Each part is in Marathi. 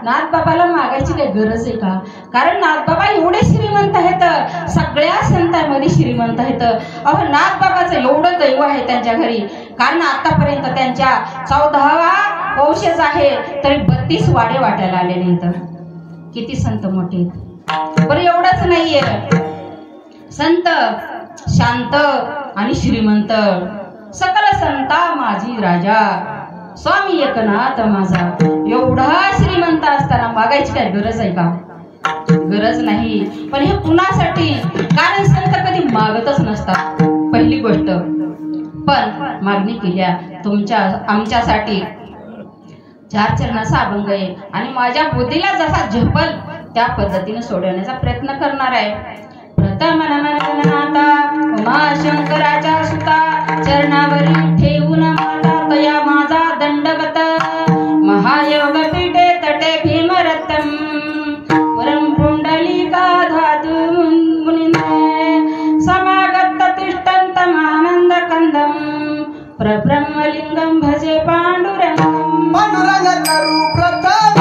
नाथबाबाला मागायची काही गरज आहे का? कारण नाथबाबा एवढे श्रीमंत आहेत, सगळ्या संतांमध्ये श्रीमंत आहेत. अहो नाथबाबाचं एवढं दैव आहे त्यांच्या घरी, कारण आतापर्यंत त्यांच्या 14वा वंशज आहे, तरी 32 वाडे वाटायला आले नाहीत. किती संत मोठे. बरं एवढंच नाहीये, संत शांत आणि श्रीमंत, सकल संता माझी राजा, स्वामी एकनाथ माझा. एवढा श्रीमंत असताना मागायची काय गरज आहे का? गरज नाही. पण हे कुणासाठी? कारण संत कधी मागतच नसतात, पहिली गोष्ट. पण मागणी केल्या तुमच्या आमच्यासाठी 4 चरणाचा अभंग आहे आणि माझ्या बुद्धीला जसा झेपल त्या पद्धतीने सोडवण्याचा प्रयत्न करणार आहे. प्रथम नमनाता उमाशंकराच्या सुता, चरणावरी ठेवून माता तया माझा दंडवत. महायोग पीठे तटे भीमरत्नम, परम पुंडलिका धातु मुनिंदे, समागत तिष्ठन्तमानंद कंदम, प्रब्रह्मलिंगम भजे पांडुरंगम. पांडुरंग करू प्रथम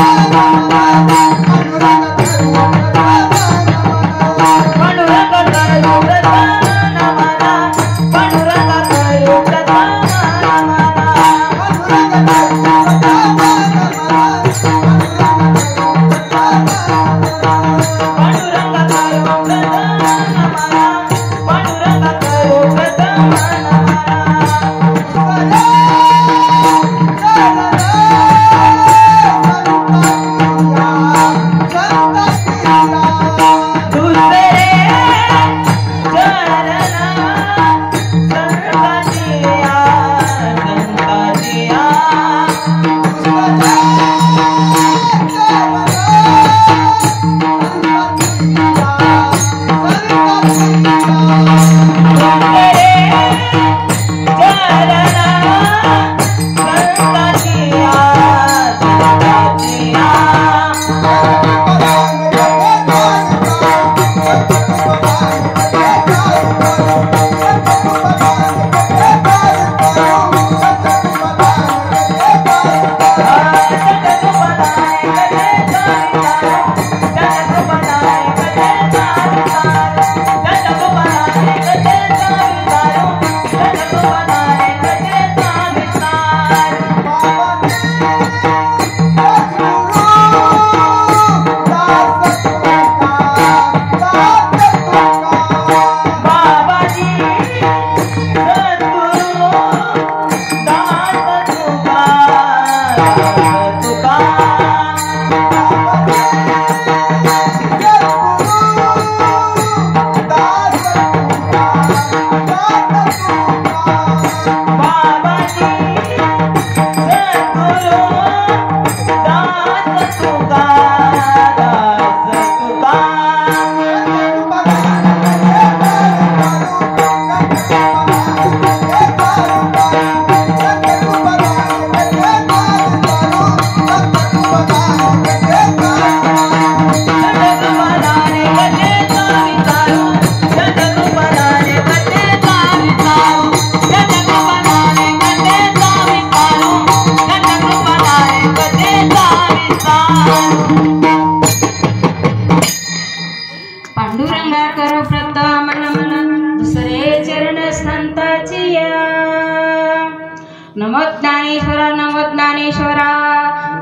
नमो ज्ञानेश्वरा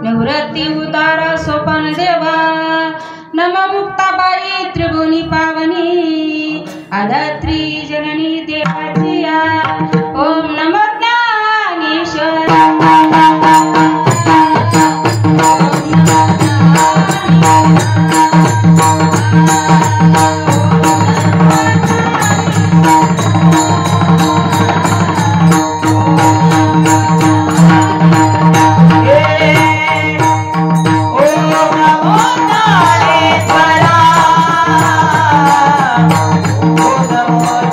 निवृत्ती उतार सोपान देवा. नम मुक्ताबाई त्रिभुवनी पावनी आधात्री जननी देवाची. ओम नमो ज्ञानेश्वरा. Oh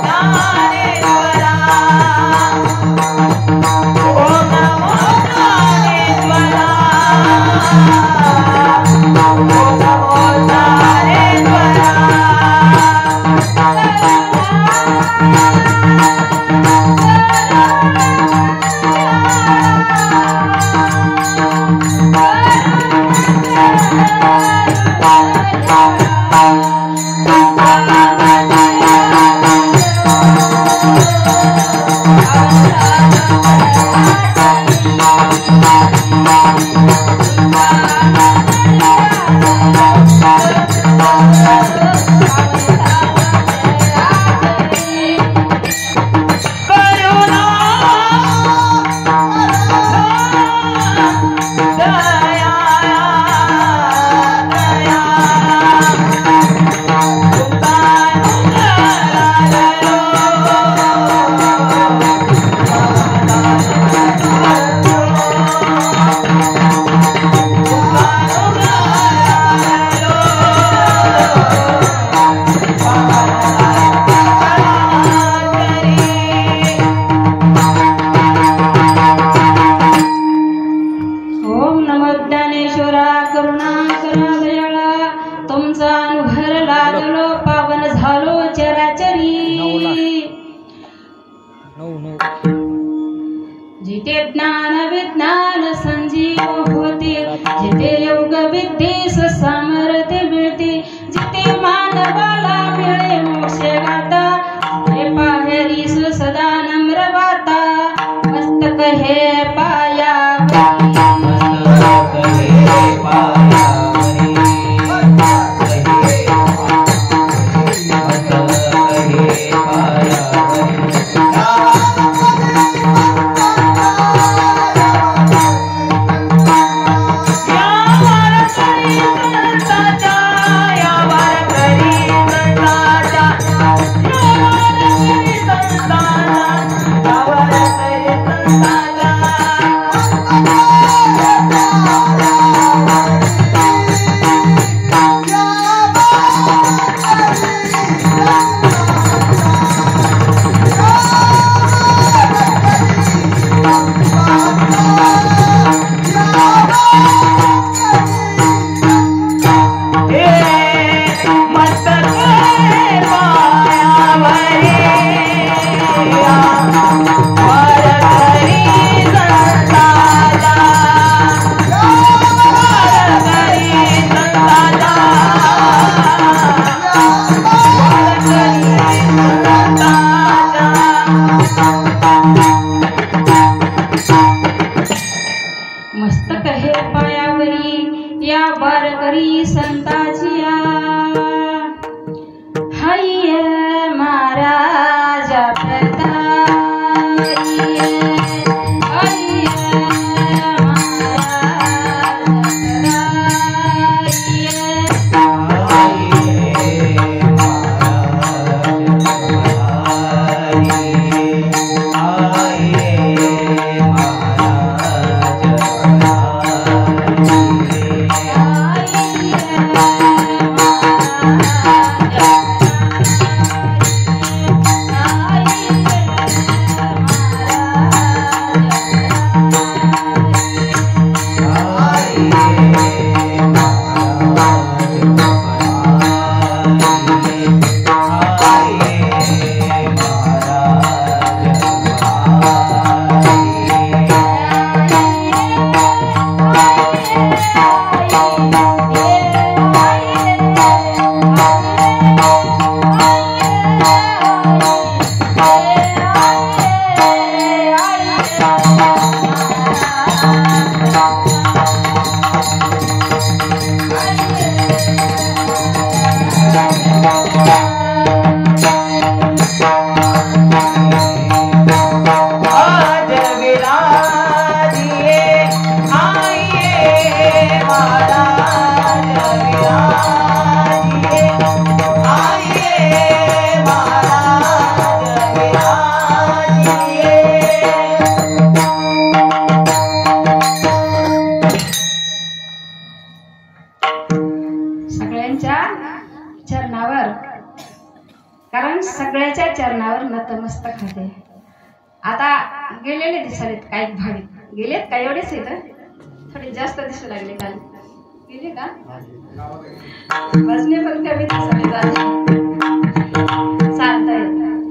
जिथे ज्ञान विज्ञान संजीव होते, जिथे योग विद्येस सामर्थ्य मिळते, जिथे मानवाला मिळे मोक्ष गाता, हे पाहेरीस सदा नम्र वाता, मस्तक हे पायावरी, मस्तक हे पायावरी, या वारकरी संताचिया, हरिये महाराजा प्रतारिये, हरिये चरणावर, कारण सगळ्याच्या चरणावर नतमस्तक होते. आता गेलेले दिसलेत काही भाविक, गेलेत का एवढेच येत, थोडे जास्त दिसू लागले काल गेले का भजने पण कमी दिसले चालतंय.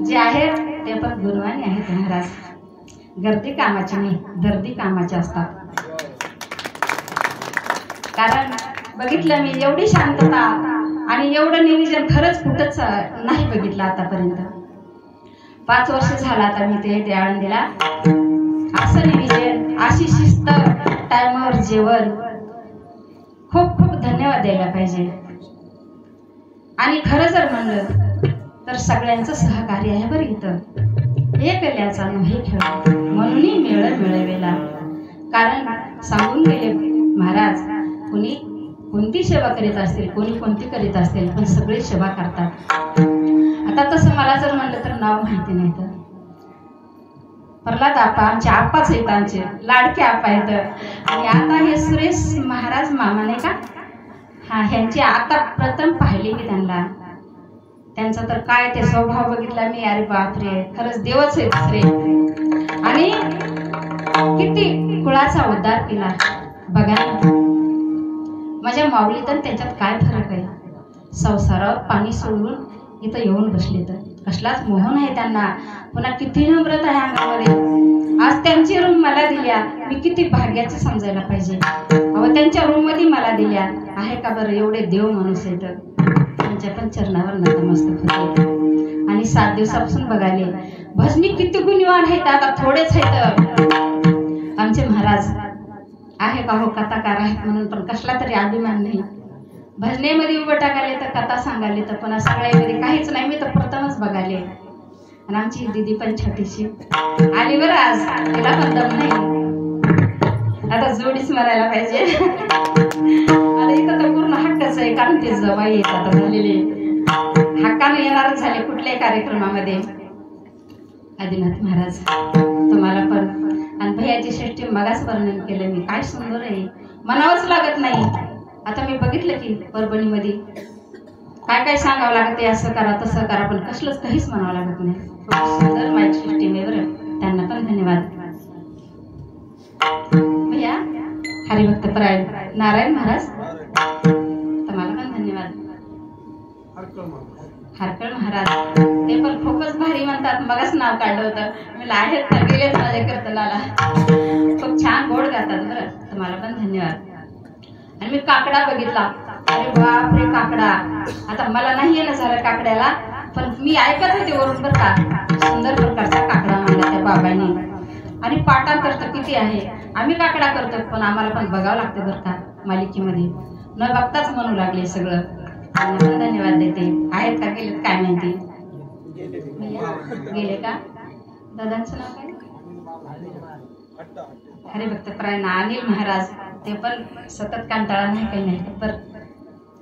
जे आहेत ते पण गुरुवानी आहेत महाराज. गर्दी कामाची नाही, दर्दी कामाची असतात. कारण बघितलं मी एवढी शांतता आणि एवढं नियोजन खरंच कुठंच नाही बघितलं आतापर्यंत. 5 वर्ष झाला आता मी ते आळंदीला. असं नियोजन, अशी शिस्त, टायमावर जेवण, खूप खूप धन्यवाद द्यायला पाहिजे. आणि खरं जर म्हणलं तर सगळ्यांचं सहकार्य आहे बरं इथं. एकल्याचा नव्हे खेळ म्हणूनही मेळ मिळवेला. कारण सांगून गेले महाराज, कोणती सेवा करीत असतील, कोणती करीत असतील, पण सगळी सेवा करतात. आता तसं मला जर म्हणलं तर नाव माहिती नाही. तर प्रल्हाद आप्पा आमचे आप्पाच आहेत, आमचे लाडके आप्पा आहेत. आणि आता हे सुरेश महाराज मामा नाही का, हा, ह्यांची आता प्रथम पाहिली मी त्यांना. त्यांचा तर काय ते स्वभाव बघितला मी, अरे बापरे, खरंच देवच आहे दुसरे. आणि किती कुळाचा उद्धार केला बघा. माझ्या माऊलीत आणि त्याच्यात काय फरक आहे. संसारावर पाणी सोडून इथं येऊन बसले, तर कसलाच मोह नाही त्यांना. पुन्हा किती नम्रता आहे अंगामध्ये. आज त्यांची रूम मला दिल्या, मी किती भाग्याचं समजायला पाहिजे. अहो त्यांच्या रूम मध्ये मला दिल्या आहे का बरं. एवढे देव माणूस आहेत, त्यांच्या पण चरणावर नतमस्तक होते. आणि 7 दिवसापासून बघाले भजनी किती गुणवान आहेत. आता थोडेच आहेत आमचे महाराज आहे का हो, कथाकार आहेत म्हणून, पण कसला तरी अभिमान नाही. भजनेमध्ये उभं टाकाले तर कथा सांगाले तर, पण सगळ्यामध्ये काहीच नाही. मी तर प्रथमच बघाले. आणि आमची दिदी पण छोटीशी आली बरं आज, तिला पण दम नाही. आता जोडीच म्हणायला पाहिजे. आता इथं तर पूर्ण हक्कच आहे, कारण ते जवाई येत आता झालेले, हक्कानं येणारच झाले कुठल्याही कार्यक्रमामध्ये. आदिनाथ महाराज तुम्हाला पण, आणि भैयाची षष्टी मगाच वर्णन केलं मी, काय सुंदर आहे, म्हणावंच लागत नाही. आता मी बघितलं की परभणीमध्ये काय काय सांगावं लागते, असं करा तसं करा, पण कसलंच काहीच म्हणावं लागत नाही. सुंदर माझी षष्टी मी बरं, त्यांना पण धन्यवाद. भैया हरिभक्त परायण नारायण महाराज तुम्हाला पण धन्यवाद. हरकळ महाराज ते पण खूपच भारी म्हणतात. मगच नाव काढलं होतं मी, आहेत तर गेलेच माझ्या कीर्तनाला. खूप छान गोड गातात बरं, तुम्हाला पण धन्यवाद. आणि मी काकडा बघितला, अरे बाप रे काकडा. आता मला नाही येणं झालं काकड्याला, पण मी ऐकत होते वरून बरं का. सुंदर प्रकारचा काकडा मांडला त्या बाबांनी. आणि पाठांतर तर किती आहे. आम्ही काकडा करतो, पण आम्हाला पण बघावं लागतं बरं का मालिकेमध्ये. न बघताच म्हणू लागले सगळं. त्यांना पण धन्यवाद देते. आहेत का गेलेत काय माहिती. गेले का. दादांचं नाव काय. हरिभक्त परायण अनिल महाराज, ते पण सतत कंटाळा नाही काही नाही, पर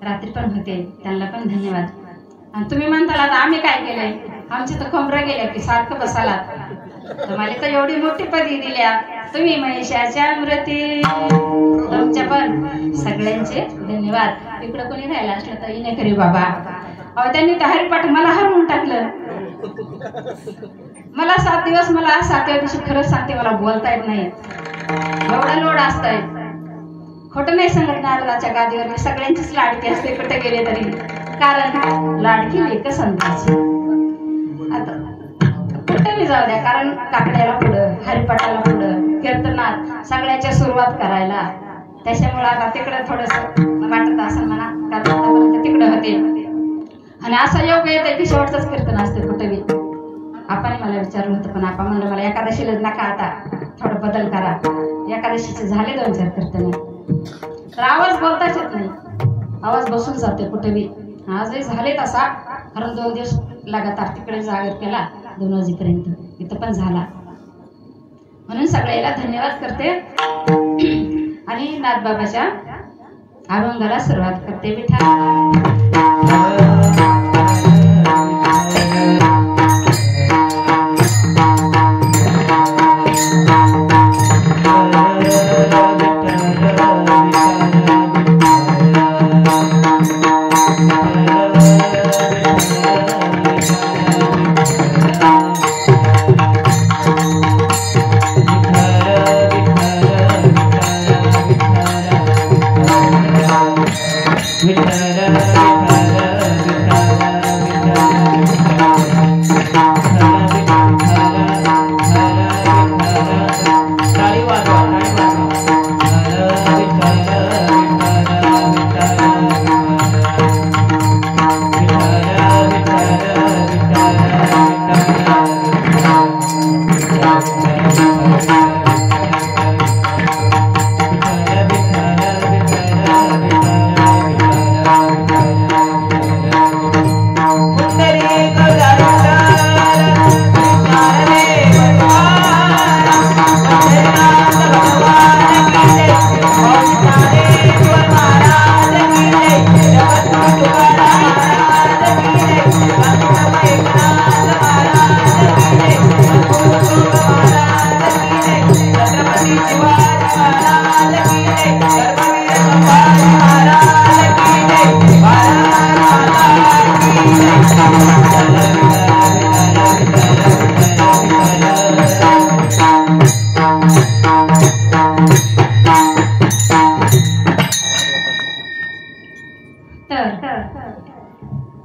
रात्री पण होते, त्यांना पण धन्यवाद. आणि तुम्ही म्हणताल आता आम्ही काय केलंय, आमचे तर खोमरा गेल्या की सारखं बसाला. तुम्हाला तर एवढी मोठी पदवी दिल्या तुम्ही, महिषाच्या मृती. तुमच्या पण सगळ्यांचे धन्यवाद. इकडं कोणी राहिला असलं तर इने खरी बाबा. अहो त्यांनी तर हरिपाठ मला हरवून टाकलं. मला 7 दिवस, मला 7व्या दिवशी खरंच सांगते मला बोलता येत नाही, एवढा लोड असतंय. खोटं नाही सांगत. नारदाच्या गादीवर मी सगळ्यांचीच लाडकी असते कुठे गेले तरी, कारण लाडकी लेक संताची. आता कुठे मी जाऊ द्या, कारण काकड्याला पुढं, हरिपाठाला पुढं, कीर्तनात सगळ्याच्या सुरुवात करायला. त्याच्यामुळे आता तिकडं थोडस वाटत असं म्हणा, कारण आतापर्यंत तिकडं होते. आणि असं योग येत की शेवटचंच कीर्तन असते कुठेही. आपण मला विचारलं होतं, पण आपण म्हणलं मला एकादशीला नका, आता थोडं बदल करा. एकादशीचे झाले 2-4 कीर्तन, तर आवाज बोलताच येत नाही, आवाज बसून जाते कुठेही. आजही झाले तसा, कारण 2 दिवस लगातार तिकडे जागर केला 2 वाजेपर्यंत, इथं पण झाला. म्हणून सगळ्याला धन्यवाद करते. आणि नाथबाबाच्या अभंगाला सुरुवात करते. विठ्ठल विठ्ठल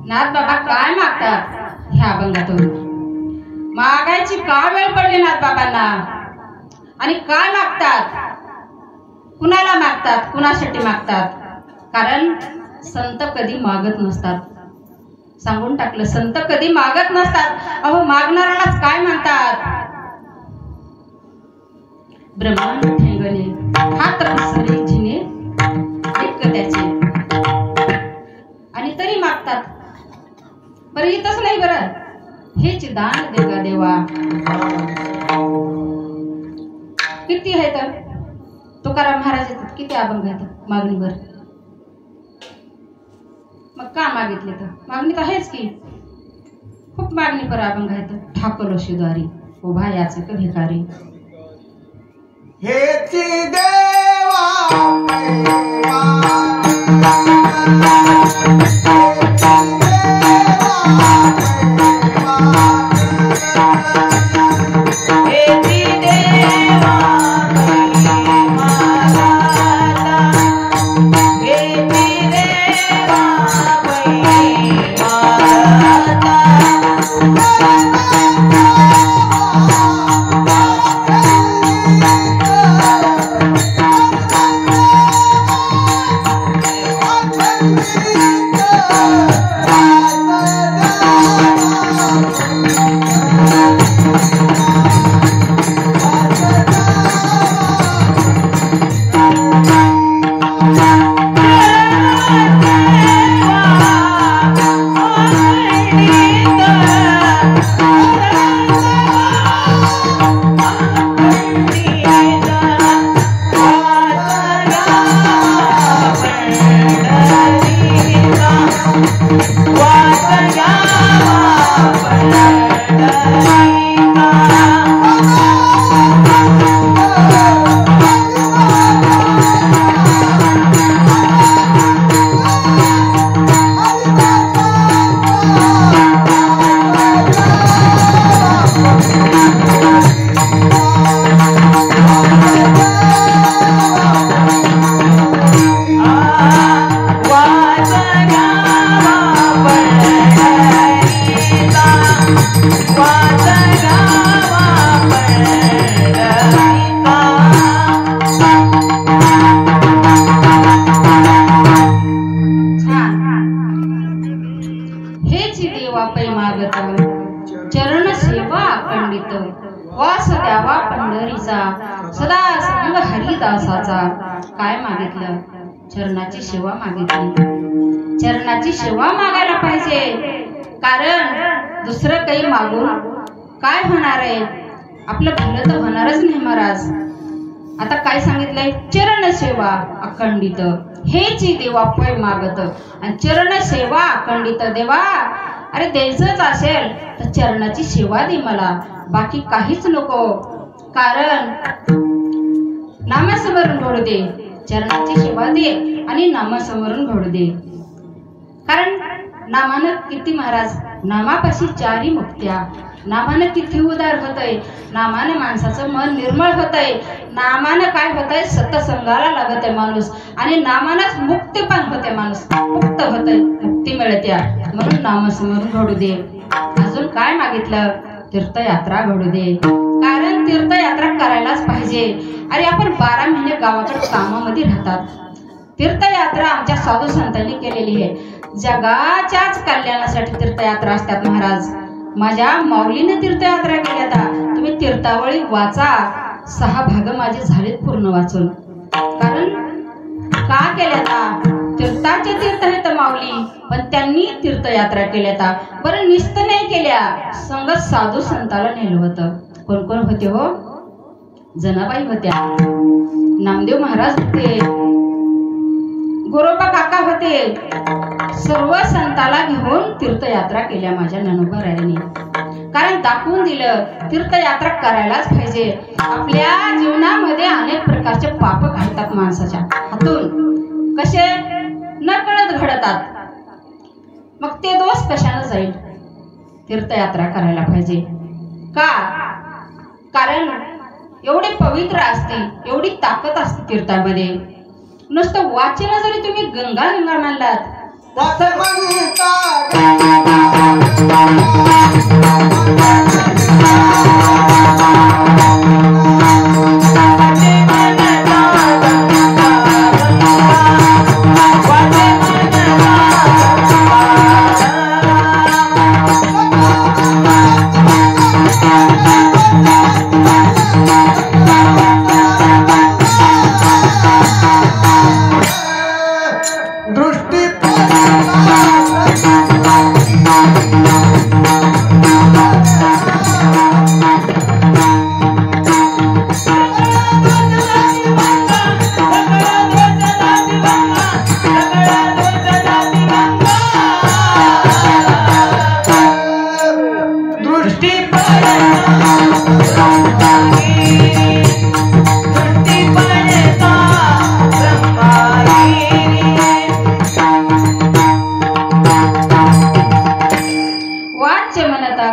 नाथ बाबा काय मागतात ह्या अभंगातून? मागायची का वेळ पडली नाथ बाबांना? आणि काय मागतात? कुणाला मागतात? कुणासाठी मागतात? कारण संत कधी मागत नसतात. सांगून टाकलं, संत कधी मागत नसतात. अहो मागणाऱ्यालाच काय म्हणतात? ब्रह्मांड ठेंगणे हात पसरे जिने एक त्याचे, आणि तरी मागतात. बरं इथंच नाही, बरं हेच दान देगा देवा किती आहे तर तुकाराम महाराज येतात, किती अभंग आहेत मागणीवर. मग का मागितले? तर मागणी तर आहेच की, खूप मागणी पर अभंग आहेत. ठाकलो शिदारी उभा याच भिकारी, हेची देवा चरण सेवा अखंडित, वास द्यावा पंढरीचा सदा संग हरिदासाचा. काय मागितलं? चरणाची सेवा मागितली. चरणाची सेवा मागायला पाहिजे, कारण दुसरं काही मागून काय होणार आहे? आपलं भलं तर होणारच नाही महाराज. आता काय सांगितलंय? चरण सेवा अखंडित, हेची देवा पै मागत. आणि चरण सेवा अखंडित, देवा अरे द्यायचंच असेल तर चरणाची सेवा दे मला, बाकी काहीच नको. कारण नामस्मरण घडू दे, चरणाची सेवा दे आणि नामस्मरण घडू दे. कारण नामानं किती महाराज, नामापाशी चारी मुक्त्या. नामानं किती उदार होतय, नामानं माणसाचं मन निर्मळ होतय, नामानं काय होतंय? सत्संगाला लागत आहे माणूस, आणि नामानंच मुक्ती पण होते, माणूस मुक्त होतय, मुक्ती मिळत्या. म्हणून नामस्मरण घडू दे. अजून काय मागितलं? तीर्थयात्रा घडू दे, कारण तीर्थयात्रा करायलाच पाहिजे. अरे आपण 12 महिने गावाकडे कामामध्ये राहतात. तीर्थयात्रा आमच्या साधू संतांनी केलेली आहे. जगाच्याच कल्याणासाठी तीर्थयात्रा असतात महाराज. माझ्या माऊलीने तीर्थयात्रा केल्या. तुम्ही तीर्थावळी वाचा, 6 भाग माझे झालेत पूर्ण वाचून. कारण का केल्या? तीर्थाचे तीर्थ आहेत माऊली, पण त्यांनी तीर्थयात्रा केल्या. बरं निस्त नाही केल्या, संगत साधू संताला नेलं होतं. कोण कोण होते हो? जनाबाई होत्या, नामदेव महाराज होते, गोरोबा काका होते. सर्व संताला घेऊन तीर्थयात्रा केल्या माझ्या ननोबारायांनी. कारण दाखवून दिलं तीर्थयात्रा करायलाच पाहिजे. आपल्या जीवनामध्ये अनेक प्रकारचे पाप घडतात माणसाच्या हातून. कसे? नकळत घडतात, मग ते दोष कशाने जाईल? तीर्थयात्रा करायला पाहिजे का? कारण एवढे पवित्र असते, एवढी ताकद असते तीर्थामध्ये. नुसतं वाचन जरी तुम्ही गंगा गंगा मानलात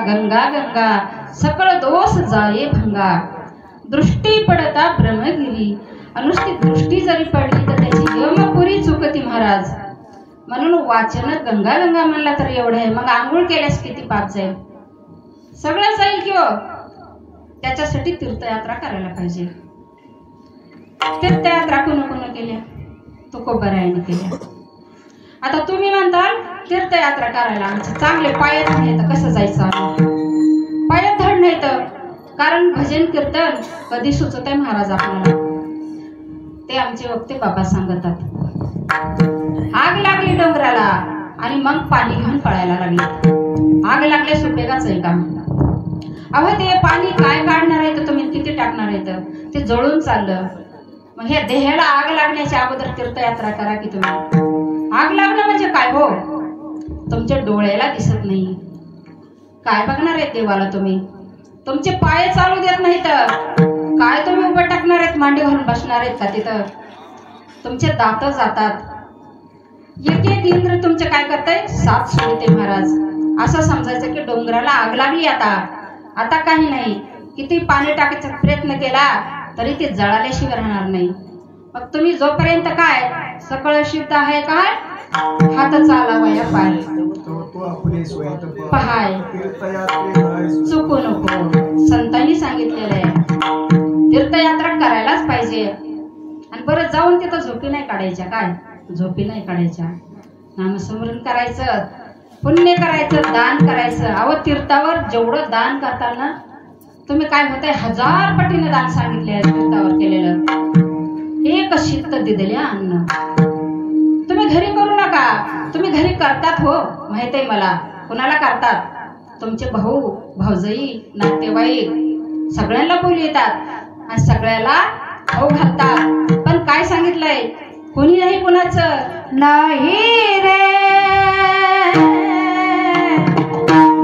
गंगा गंगा सकळ दोष जाये भंगा, दृष्टी पडता ब्रह्मगिरी. अनुष्ठी दृष्टी जरी पडली तर त्याची यमपुरी चुकती महाराज. म्हणून वाचन गंगा गंगा म्हणला तर एवढं आहे. मग आंघोळ केल्यास किती पाप जाईल? सगळं जाईल किंवा त्याच्यासाठी तीर्थयात्रा करायला पाहिजे. तीर्थयात्रा कोण केल्या? तुकोबरायाने केल्या. आता तुम्ही म्हणताल तीर्थयात्रा करायला आमचे चांगले पाय नाही तर कसं जायचं? पायात धड नाही तर, कारण भजन कीर्तन कधी सुचत आहे महाराज आपल्याला, ते आमचे वक्ते बाबा सांगतात. आग लागली डोंगराला आणि मग पाणी घेऊन पळायला लागले. आग लागले सुपेगाच आहे का? अहो ते पाणी काय काढणार आहे तर तुम्ही किती टाकणार आहे तर ते जळून चाललं. मग हे देहाला आग लागण्याच्या अगोदर तीर्थयात्रा करा की तुम्ही. आग लागणं म्हणजे काय हो? तुमच्या डोळ्याला दिसत नाही, काय बघणार आहेत देवाला तुम्ही? तुमचे पाय चालू देत नाही तर काय तुम्ही उभं टाकणार आहेत? मांडी घालून बसणार आहेत का तिथं? तुमचे दात जातात. एक एक इंद्र तुमचे काय करताय? साथ सोडते महाराज. असं समजायचं की डोंगराला आग लागली आता काही नाही. किती पाणी टाकायचा प्रयत्न केला तरी ते जळाल्याशिवाय राहणार नाही. मग तुम्ही जोपर्यंत काय सकळ सिद्ध आहे काय हात चालावया पाय पहाय चुकू नको. संतांनी सांगितलेलं आहे तीर्थयात्रा करायलाच पाहिजे. आणि बरं जाऊन तिथं झोपी नाही काढायच्या. काय झोपी नाही काढायच्या? नामस्मरण करायचं, पुण्य करायचं, दान करायचं. अहो तीर्थावर जेवढं दान करताल ना तुम्ही काय होतंय 1000 पटीने दान सांगितले आहे तीर्थावर केलेलं. एक शीत दिलेले अन्न तुम्ही घरी करू नका. तुम्ही घरी करतात हो माहित आहे मला. कुणाला करतात? तुमचे भाऊ भाऊजाई नातेवाईक सगळ्यांना बोलू येतात आणि सगळ्याला खाऊ घालतात. पण काय सांगितलंय? कोणी नाही कुणाचं नाही रे,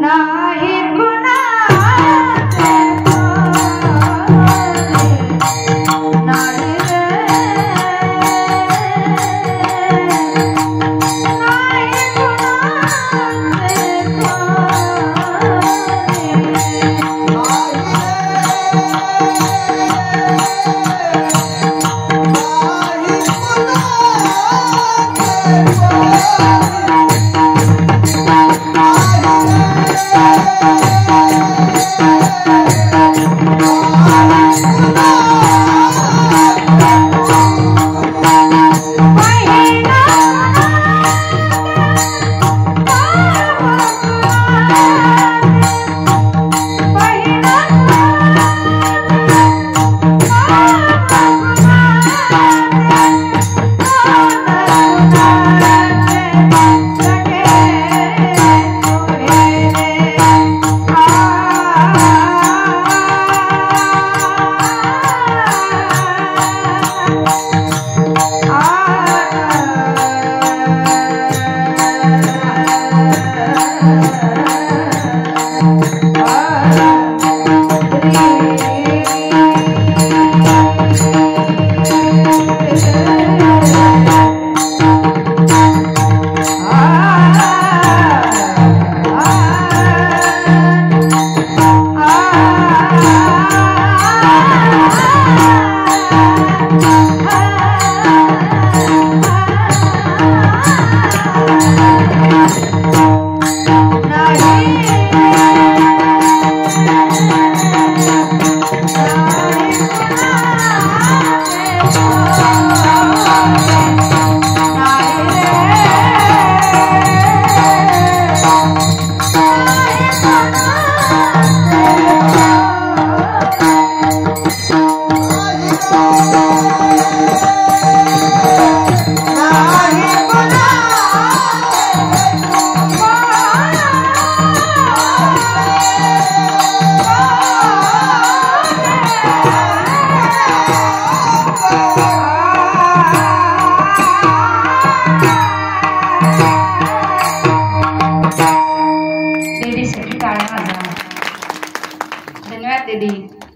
नाही Oh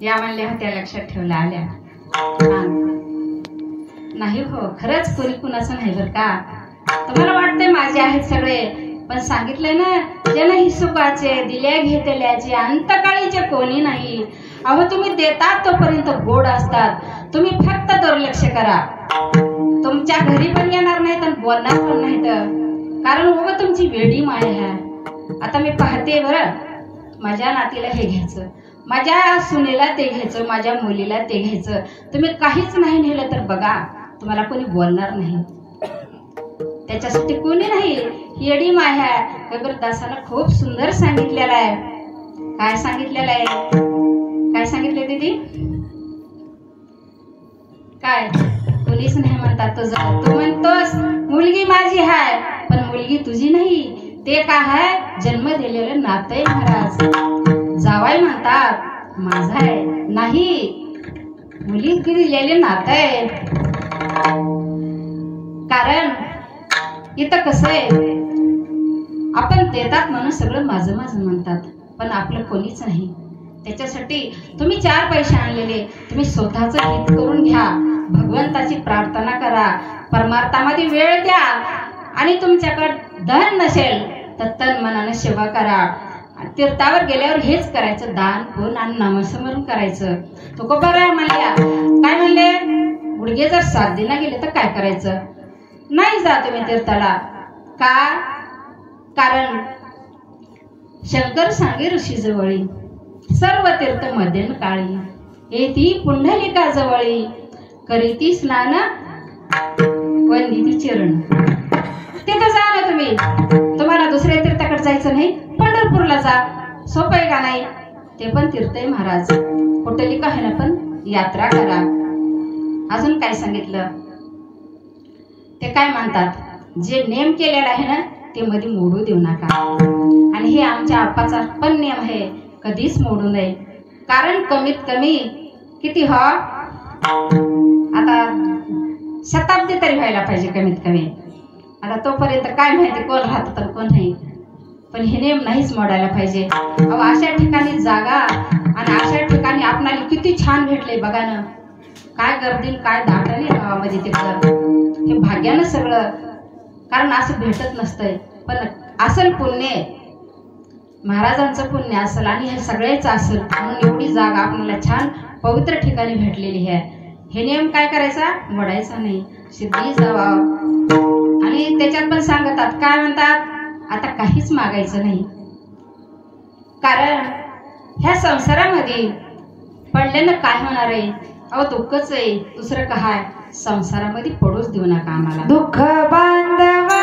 या म्हणल्या होत्या, लक्षात ठेवल्या आल्या. हा. नाही हो, खरंच कोणी कुणाचं नाही बरं का. तुम्हाला वाटतंय माझे आहेत सगळे, पण सांगितलंय ना, ज्यांना ही सुखाचे दिल्या घेतल्याचे अंतकाळीचे कोणी नाही. अहो तुम्ही देतात तोपर्यंत गोड असतात, तुम्ही फक्त दुर्लक्ष करा. तुमच्या घरी पण येणार नाहीत आणि बोलणार पण नाहीत, कारण उभं तुमची वेडी माया आहे. आता मी पाहते बरं, माझ्या नातीला हे घ्यायचं, माझ्या सुनेला ते घ्यायचं, माझ्या मुलीला ते घ्यायचं. तुम्ही काहीच नाही नेलं तर बघा, तुम्हाला कोणी बोलणार नाही. त्याच्यासाठी कोणी नाही. येडी माया. कबीरदासानं खूप सुंदर सांगितलेलं आहे. काय सांगितलेलं आहे? काय सांगितले दीदी? काय? कोणीच नाही म्हणतात तुझं. तू म्हणतोस मुलगी माझी आहे, पण मुलगी तुझी नाही. ते काय आहे? जन्म दिलेलं नातं आहे महाराज. जावाई म्हणतात माझा आहे, नाही, मुली दिलेले नातं आहे. कारण इथं कसं आहे, आपण देतात म्हणून सगळं माझं माझं म्हणतात, पण आपलं कोणीच नाही. त्याच्यासाठी तुम्ही 4 पैसे आणलेले तुम्ही स्वतःच हित करून घ्या, भगवंताची प्रार्थना करा, परमार्थामध्ये वेळ द्या. आणि तुमच्याकडे धन नसेल तर तन मनाने सेवा करा. तीर्थावर गेल्यावर हेच करायचं, दान पुण्य आणि नामस्मरण करायचं. तुकोबाराय म्हणल्या, काय म्हणले, गुडघे जर 7 दिना गेले तर काय करायचं? नाही जा तुम्ही तीर्थाला. का? कारण शंकर सांगे ऋषी जवळी, सर्व तीर्थ मध्यम काळी, येती पुंडलिका जवळी, करीती स्नान वंदिती चरण. तिथं जा ना तुम्ही. तुम्हाला दुसऱ्या तीर्थाकडे जायचं नाही, पंढरपूरला जा. सोपं आहे का नाही? ते पण तीर्थ आहे महाराज. पुंडलिका आहे ना, पण यात्रा करा. अजून काय सांगितलं? ते काय म्हणतात, जे नेम केलेला आहे ना ते मध्ये मोडू देऊ नका. आणि हे आमच्या आप्पाचा पण नियम आहे, कधीच मोडू नये. कारण कमीत कमी किती हो, आता शताब्दी तरी व्हायला पाहिजे कमीत कमी. आता तोपर्यंत काय माहिती कोण राहतं तर कोण नाही, पण हे नियम नाहीच मोडायला पाहिजे. अशा ठिकाणी जागा आणि अशा ठिकाणी आपणाला किती छान भेटले बघा ना. काय गर्दी, काय दाटणे गावामध्ये तिकडं. हे भाग्यानं सगळं, कारण असं भेटत नसतंय. पण असल पुण्य महाराजांचं पुण्य असेल आणि हे सगळेच असेल, म्हणून एवढी जागा आपल्याला छान पवित्र ठिकाणी भेटलेली आहे. हे नियम काय करायचा? मोडायचा नाही, सिद्धी जावा. आणि त्याच्यात पण सांगतात, काय म्हणतात, आता काहीच मागायचं नाही. कारण ह्या संसारामध्ये पडल्यानं काय होणार आहे? अहो दुःखच आहे, दुसरं काय? संसारामध्ये पडूच देऊ नका आम्हाला. दुःख बांधवा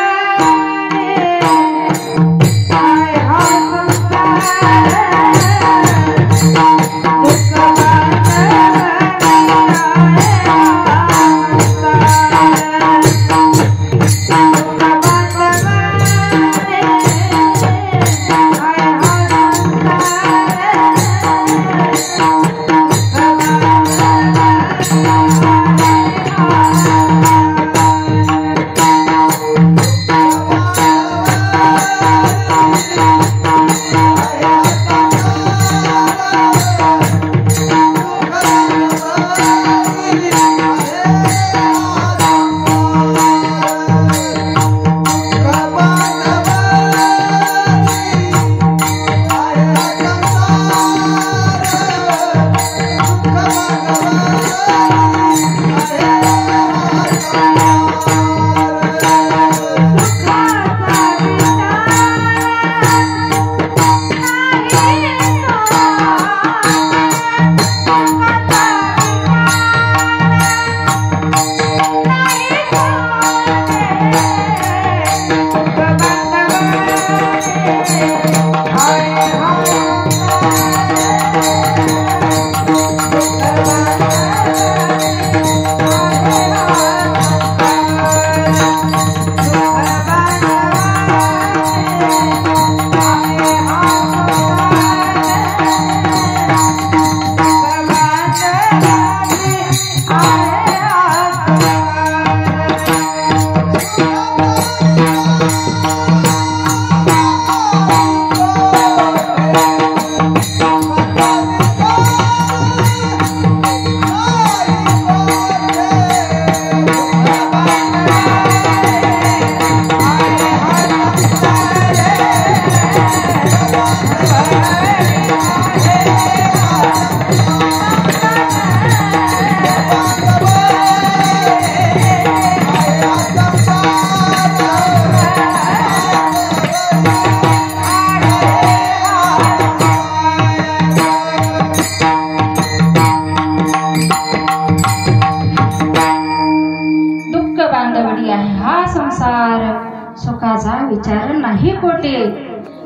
सुखाचा विचार नाही कोटे,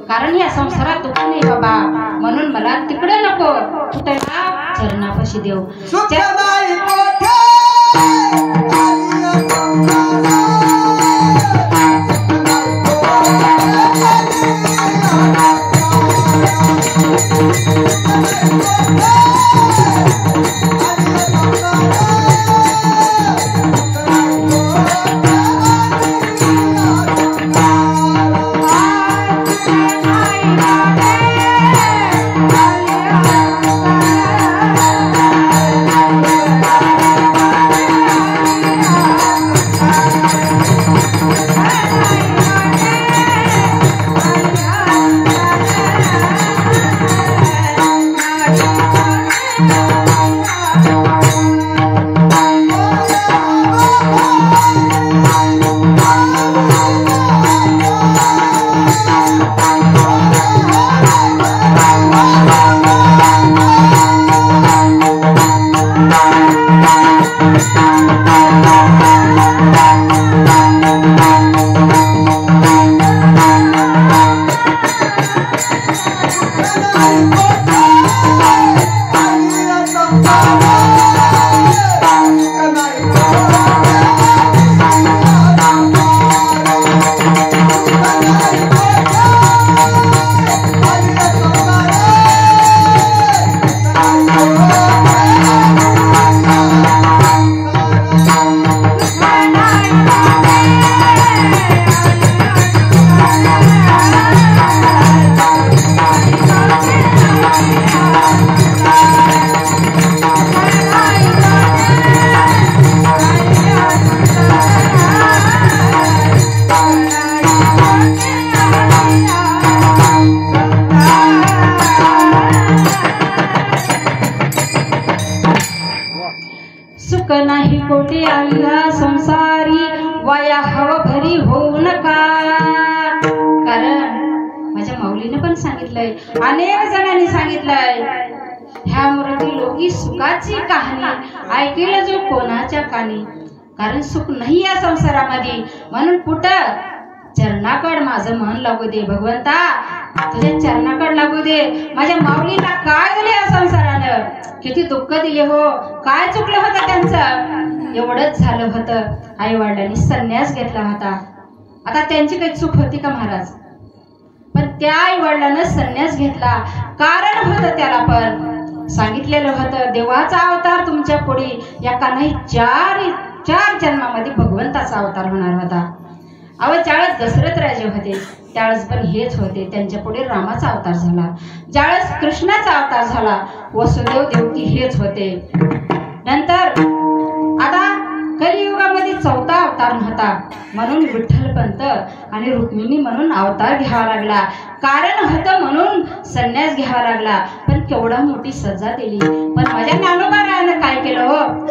कारण या संसारात दुःख नाही बाबा, म्हणून मला तिकडे नको, कुठे चरणापाशी देव. सुख नाही कोठे कोटे आलिया संसारी वाया हव भरी होऊ नका. कारण माझ्या माऊलीने पण सांगितलंय, अनेक जणांनी सांगितलंय, ह्या मराठी लोकी सुखाची कहाणी ऐकेल जो कोणाच्या कानी. कारण सुख नाही या संसारामध्ये, म्हणून कुठं चरणाकड माझं मन लागू दे भगवंता, तुझ्या चरणाकड लागू दे. माझ्या माऊलीला काय दिले या संसारानं, किती दुःख दिले हो, काय चुकलं होतं त्यांचं. एवढंच झालं होतं, आई वडिलांनी संन्यास घेतला होता. आता त्यांची काही चूक होती का महाराज? पण त्या आई वडिलांना संन्यास घेतला, कारण होतं त्याला पण सांगितलेलं होतं, देवाचा अवतार तुमच्या पुढे एका नाही चार जन्मामध्ये भगवंताचा अवतार होणार होता. अव ज्यावेळेस दशरथ राजे होते त्यावेळेस पण हेच होते, त्यांच्या पुढे रामाचा अवतार झाला. ज्यावेळेस कृष्णाचा अवतार झाला, वसुदेव देवकी हेच होते. नंतर आता कलियुगामध्ये चौथा अवतार होता, म्हणून विठ्ठलपंत आणि रुक्मिणी म्हणून अवतार घ्यावा लागला. कारण होतं म्हणून संन्यास घ्यावा लागला. पण केवढा मोठी सजा दिली. पण माझ्या ज्ञानोबारायानं काय केलं हो,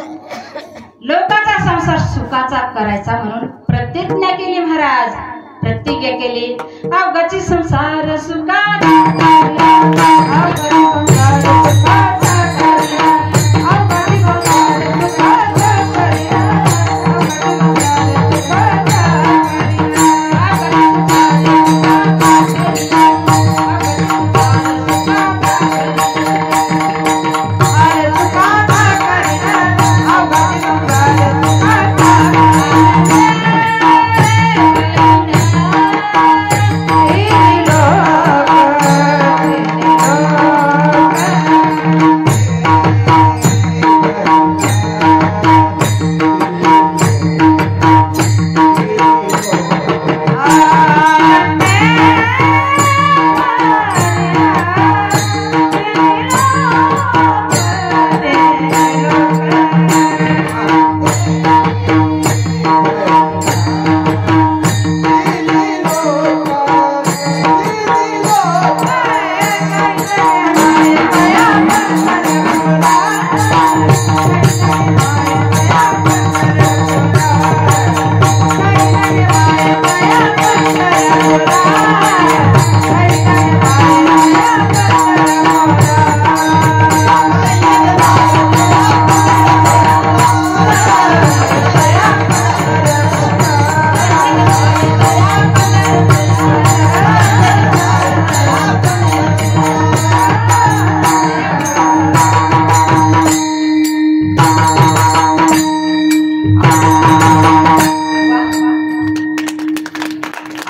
लोकांचा संसार सुखाचा करायचा म्हणून प्रतिज्ञा केली महाराज. प्रतिज्ञा केली, अवघाची संसार सुखाचा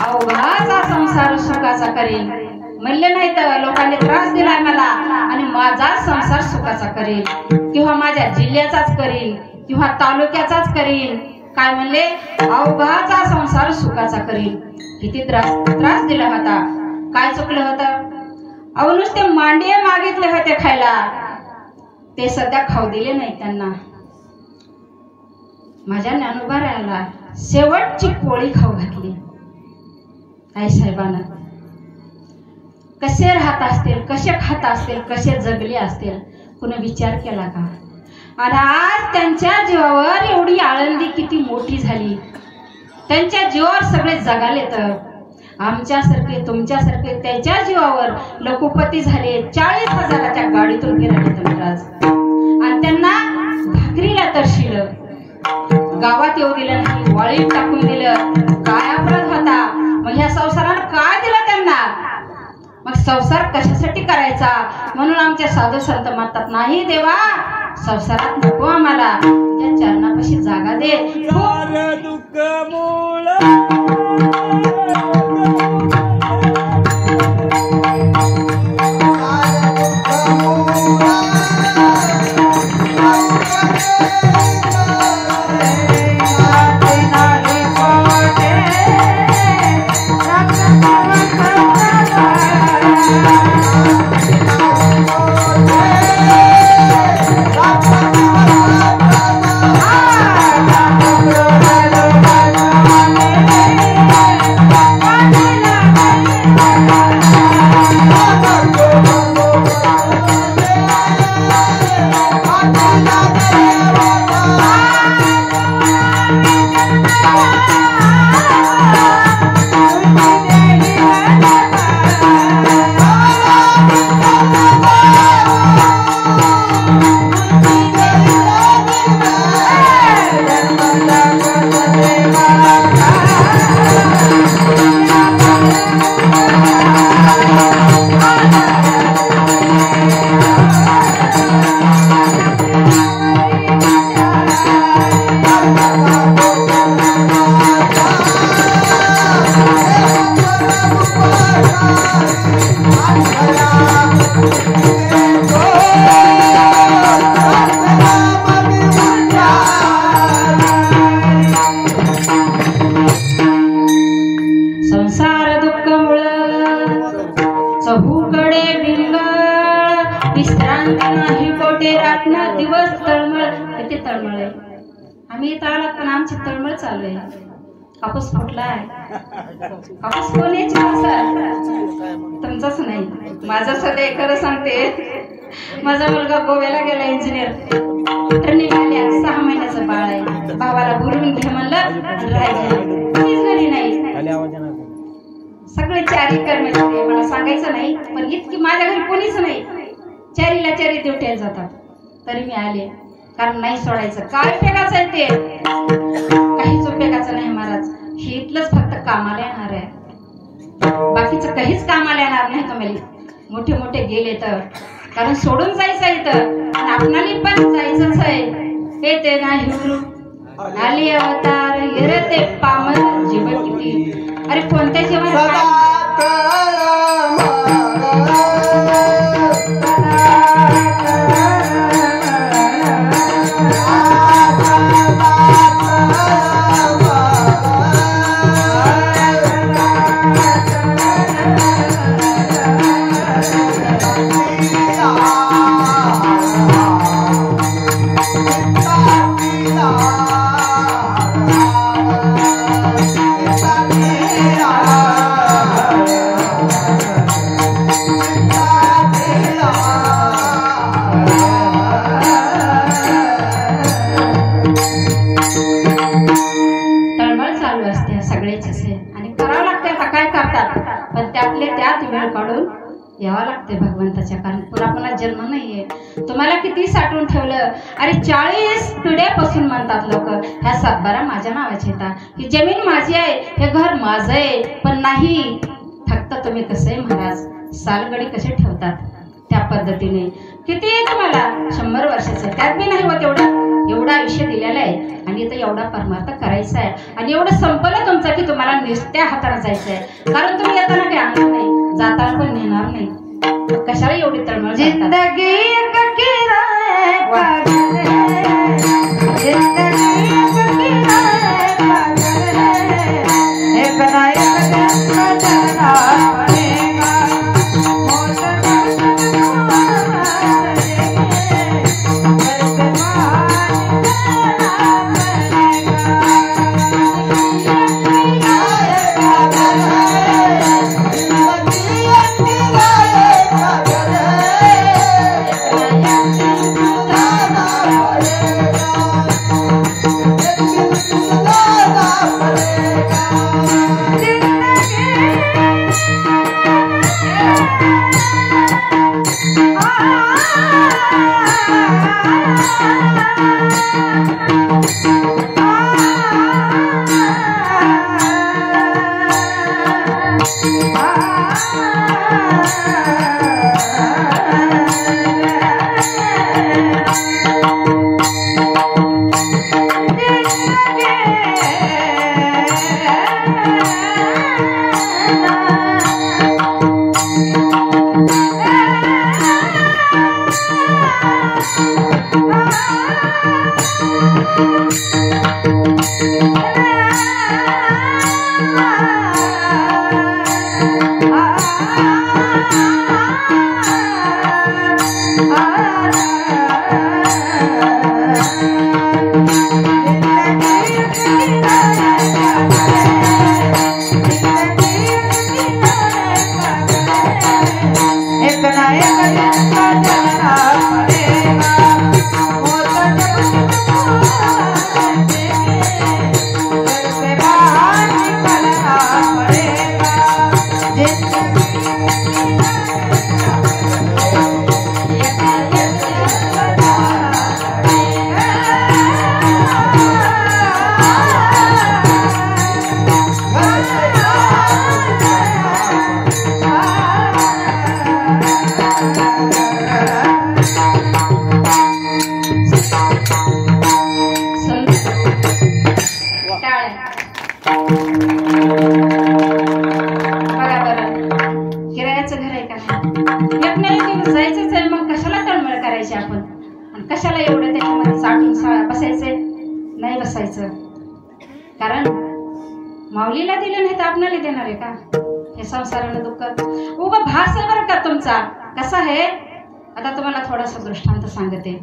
अवघाचा संसार सुखाचा करेल. म्हणले नाही तर लोकांनी त्रास दिलाय मला आणि माझा संसार सुखाचा करेल किंवा माझ्या जिल्ह्याचाच करेल किंवा तालुक्याचाच करेल. काय म्हणले? अवघाचा संसार सुखाचा करेल. किती त्रास दिला होता. काय चुकलं होतं? अहो नुसते मांडे मागितले होते खायला, ते सध्या खाऊ दिले नाही त्यांना. माझ्या ज्ञानोबाराला शेवटची पोळी खाऊ घातली. आई साहेबांना कसे राहत असतील, कसे खात असतील, कसे जगले असतील, कुणी विचार केला का? आणि आज त्यांच्या जीवावर एवढी आळंदी किती मोठी झाली. त्यांच्या जीवावर सगळे जगाले. तर आमच्यासारखे तुमच्यासारखे त्यांच्या जीवावर लखोपती झाले. 40,000च्या गाडीतून फिराले महाराज. आणि त्यांना भाकरीला तरशिलं, गावात येऊ दिलं नाही, वाळीत टाकून दिलं. काय अपराध होता? मग ह्या संसारानं काय दिलं त्यांना? मग संसार कशासाठी करायचा? म्हणून आमच्या साधू संत म्हणतात, नाही देवा संसारात नको आम्हाला, तुझ्या चरणापाशी जागा दे. दुःख मूळ कापूस फुटलाय. कापूस कोणाची तुमचाच नाही, माझा सध्या खरं सांगते. माझा मुलगा गोव्याला गेला इंजिनियर. ट्रेनिंग आल्या, 6 महिन्याचं बाळ आहे. भावाला बोलवून घे म्हणलं, राहिलं घरी नाही. सगळे 4 कर्मचारी, मला सांगायचं नाही पण इतकी माझ्या घरी कोणीच नाही. 4ला 4 ड्युट्या जातात. तरी मी आले, कारण नाही सोडायचं. काय उपयोगाचं आहे ते? काहीच उपयोगाचं नाही महाराज. हे इथलंच फक्त कामाला येणार आहे, बाकीचं काहीच कामाला येणार नाही. तुम्हाला मोठे मोठे गेले तर, कारण सोडून जायचं आहे तर, आणि आपणाला पण जायचंच आहे. हे ते नाही आली अवतार येरते पामर जीव किती. अरे कोणत्या जीवन यावं लागते भगवंताच्या, कारण पुन्हा जन्म नाहीये. तुम्हाला किती साठवून ठेवलं. अरे 40 पिढ्यापासून म्हणतात लोक ह्या 7-12 माझ्या नावाचे येतात, ही जमीन माझी आहे, हे घर माझं आहे. पण नाही, फक्त तुम्ही कसं आहे महाराज, सालगडी कसे ठेवतात त्या पद्धतीने किती आहे तुम्हाला? 100 वर्षाचं. त्यात बी नाही होत एवढं आयुष्य दिलेलं आहे आणि इथं एवढा परमार्थ करायचा आहे आणि एवढं संपलं तुमचं की तुम्हाला निस्त्या हाताने जायचं आहे. कारण तुम्ही येताना काही आणणार नाही, जाताना पण नेणार नाही. कशाला एवढी तळमळ? जिंदगी एक किराया पागल है, जिंदगी एक किराया पागल है, एक ना एक दिन तो चलना पड़ेगा, मौत कशाला एवढं त्याच्यामध्ये साठून बसायचंय? नाही बसायचं. कारण माऊलीला दिलं नाही तर आपणाला देणार आहे का? हे संसारानं दुःख उभा भास आहे बरं का तुमचा. कसा आहे आता तुम्हाला थोडासा दृष्टांत सांगते.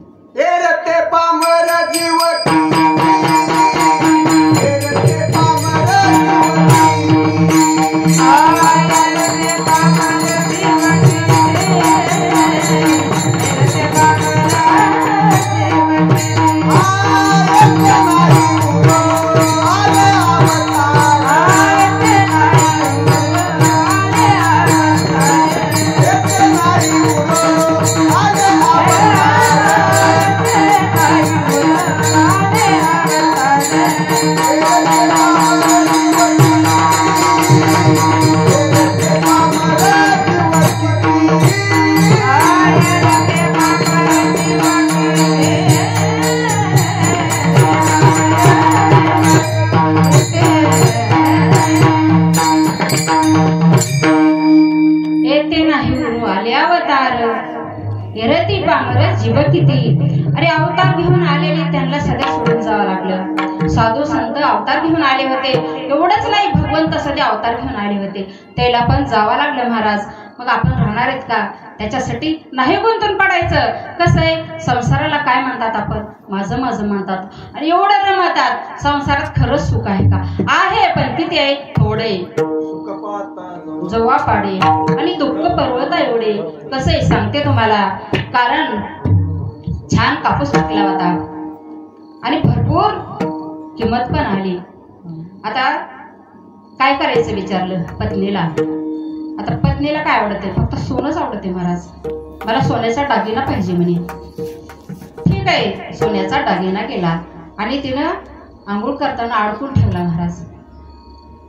अरे अवतार घेऊन आलेले त्यांना सध्या सोडून जावं लागलं. साधू संत अवतार घेऊन आले होते. एवढंच नाही, भगवंत सध्या अवतार घेऊन आले होते, त्याला पण जावं लागलं महाराज. मग आपण राहणार आहेत का? त्याच्यासाठी नाही गुंतून पडायचं. कसं आहे संसाराला काय म्हणतात आपण? माझं माझं म्हणतात आणि एवढं रमतात. संसारात खरंच सुख आहे का? आहे, पण किती आहे? थोडे. जवा पाडे आणि दुःख पर्वता एवढे. कसं आहे सांगते तुम्हाला. कारण छान कापूस पिकला होता आणि भरपूर किंमत पण आली. आता काय करायचं विचारलं पत्नीला. आता पत्नीला काय आवडते? फक्त सोनंच आवडते महाराज. मला सोन्याचा दागिना पाहिजे म्हणे. ठीक आहे, सोन्याचा दागिना केला आणि तिनं आंघोळ करताना अडकून ठेवला महाराज.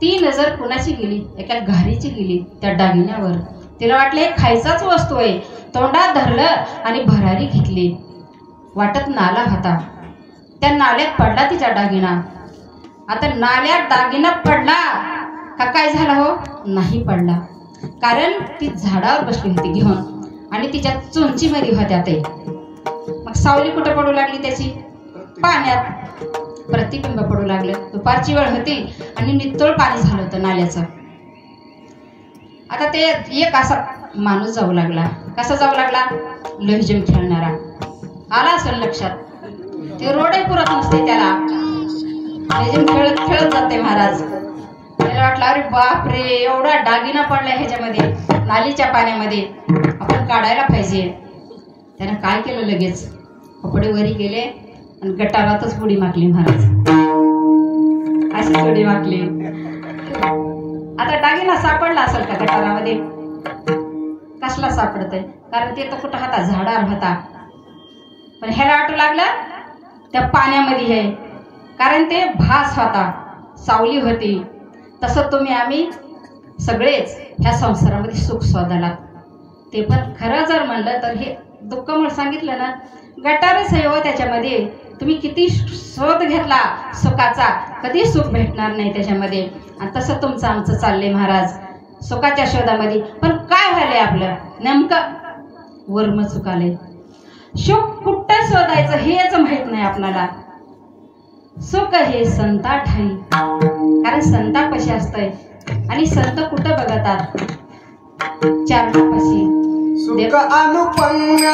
ती नजर कुणाची गेली? एका घारीची गेली त्या दागिन्यावर. तिला वाटलं हे खायचाच वस्तू आहे. तोंडात धरलं आणि भरारी घेतली. वाटत नाला होता, त्या नाल्यात पडला तिचा दागिना. आता नाल्यात दागिना पडला का काय झाला हो? नाही पडला, कारण ती झाडावर बसली होती घेऊन आणि तिच्या चोंचीमध्ये होत्या ते. मग सावली कुठं पडू लागली त्याची? पाण्यात प्रतिबिंब पडू लागलं. दुपारची वेळ होती आणि नितळ पाणी झालं होतं नाल्याचं. आता ते एक असा माणूस जाऊ लागला. कसा जाऊ लागला? लेझीम खेळणारा. आला असेल लक्षात, ते रोडही पुरत नसते त्याला. लेझीम खेळत खेळत जाते महाराज. त्याला वाटलं अरे बाप रे, एवढा दागिना पडलाय ह्याच्यामध्ये, नालीच्या पाण्यामध्ये, आपण काढायला पाहिजे. त्यानं काय केलं? लगेच कपडे वरी गेले आणि गटारातच उडी मारली महाराज. अशीच उडी मारली. आता दागिना सापडला असेल का गटारामध्ये? कसला सापडतय? कारण ते तर कुठं होता? झाडावर होता. पण ह्याला वाटू लागलं त्या पाण्यामध्ये आहे, कारण ते भास होता, सावली होती. तसं तुम्ही आम्ही सगळेच ह्या संसारामध्ये सुख शोधायला. ते पण खरं जर म्हणलं तर हे दुःख म्हणून सांगितलं ना, गटारच आहे हो. त्याच्यामध्ये तुम्ही किती शोध घेतला सुखाचा, कधी सुख भेटणार नाही त्याच्यामध्ये. आणि तसं तुमचं आमचं चाललंय महाराज, सुखाच्या शोधामध्ये. पण काय व्हायलंय आपलं? नेमकं वर्म चुकालंय. सुख कुठं शोधायचं हेच माहित नाही आपल्याला. सुख हे संता ठाई, कारण संतापाशी असतंय. आणि संत कुठं बघतात? चरणापाशी. सुख अनुपम्य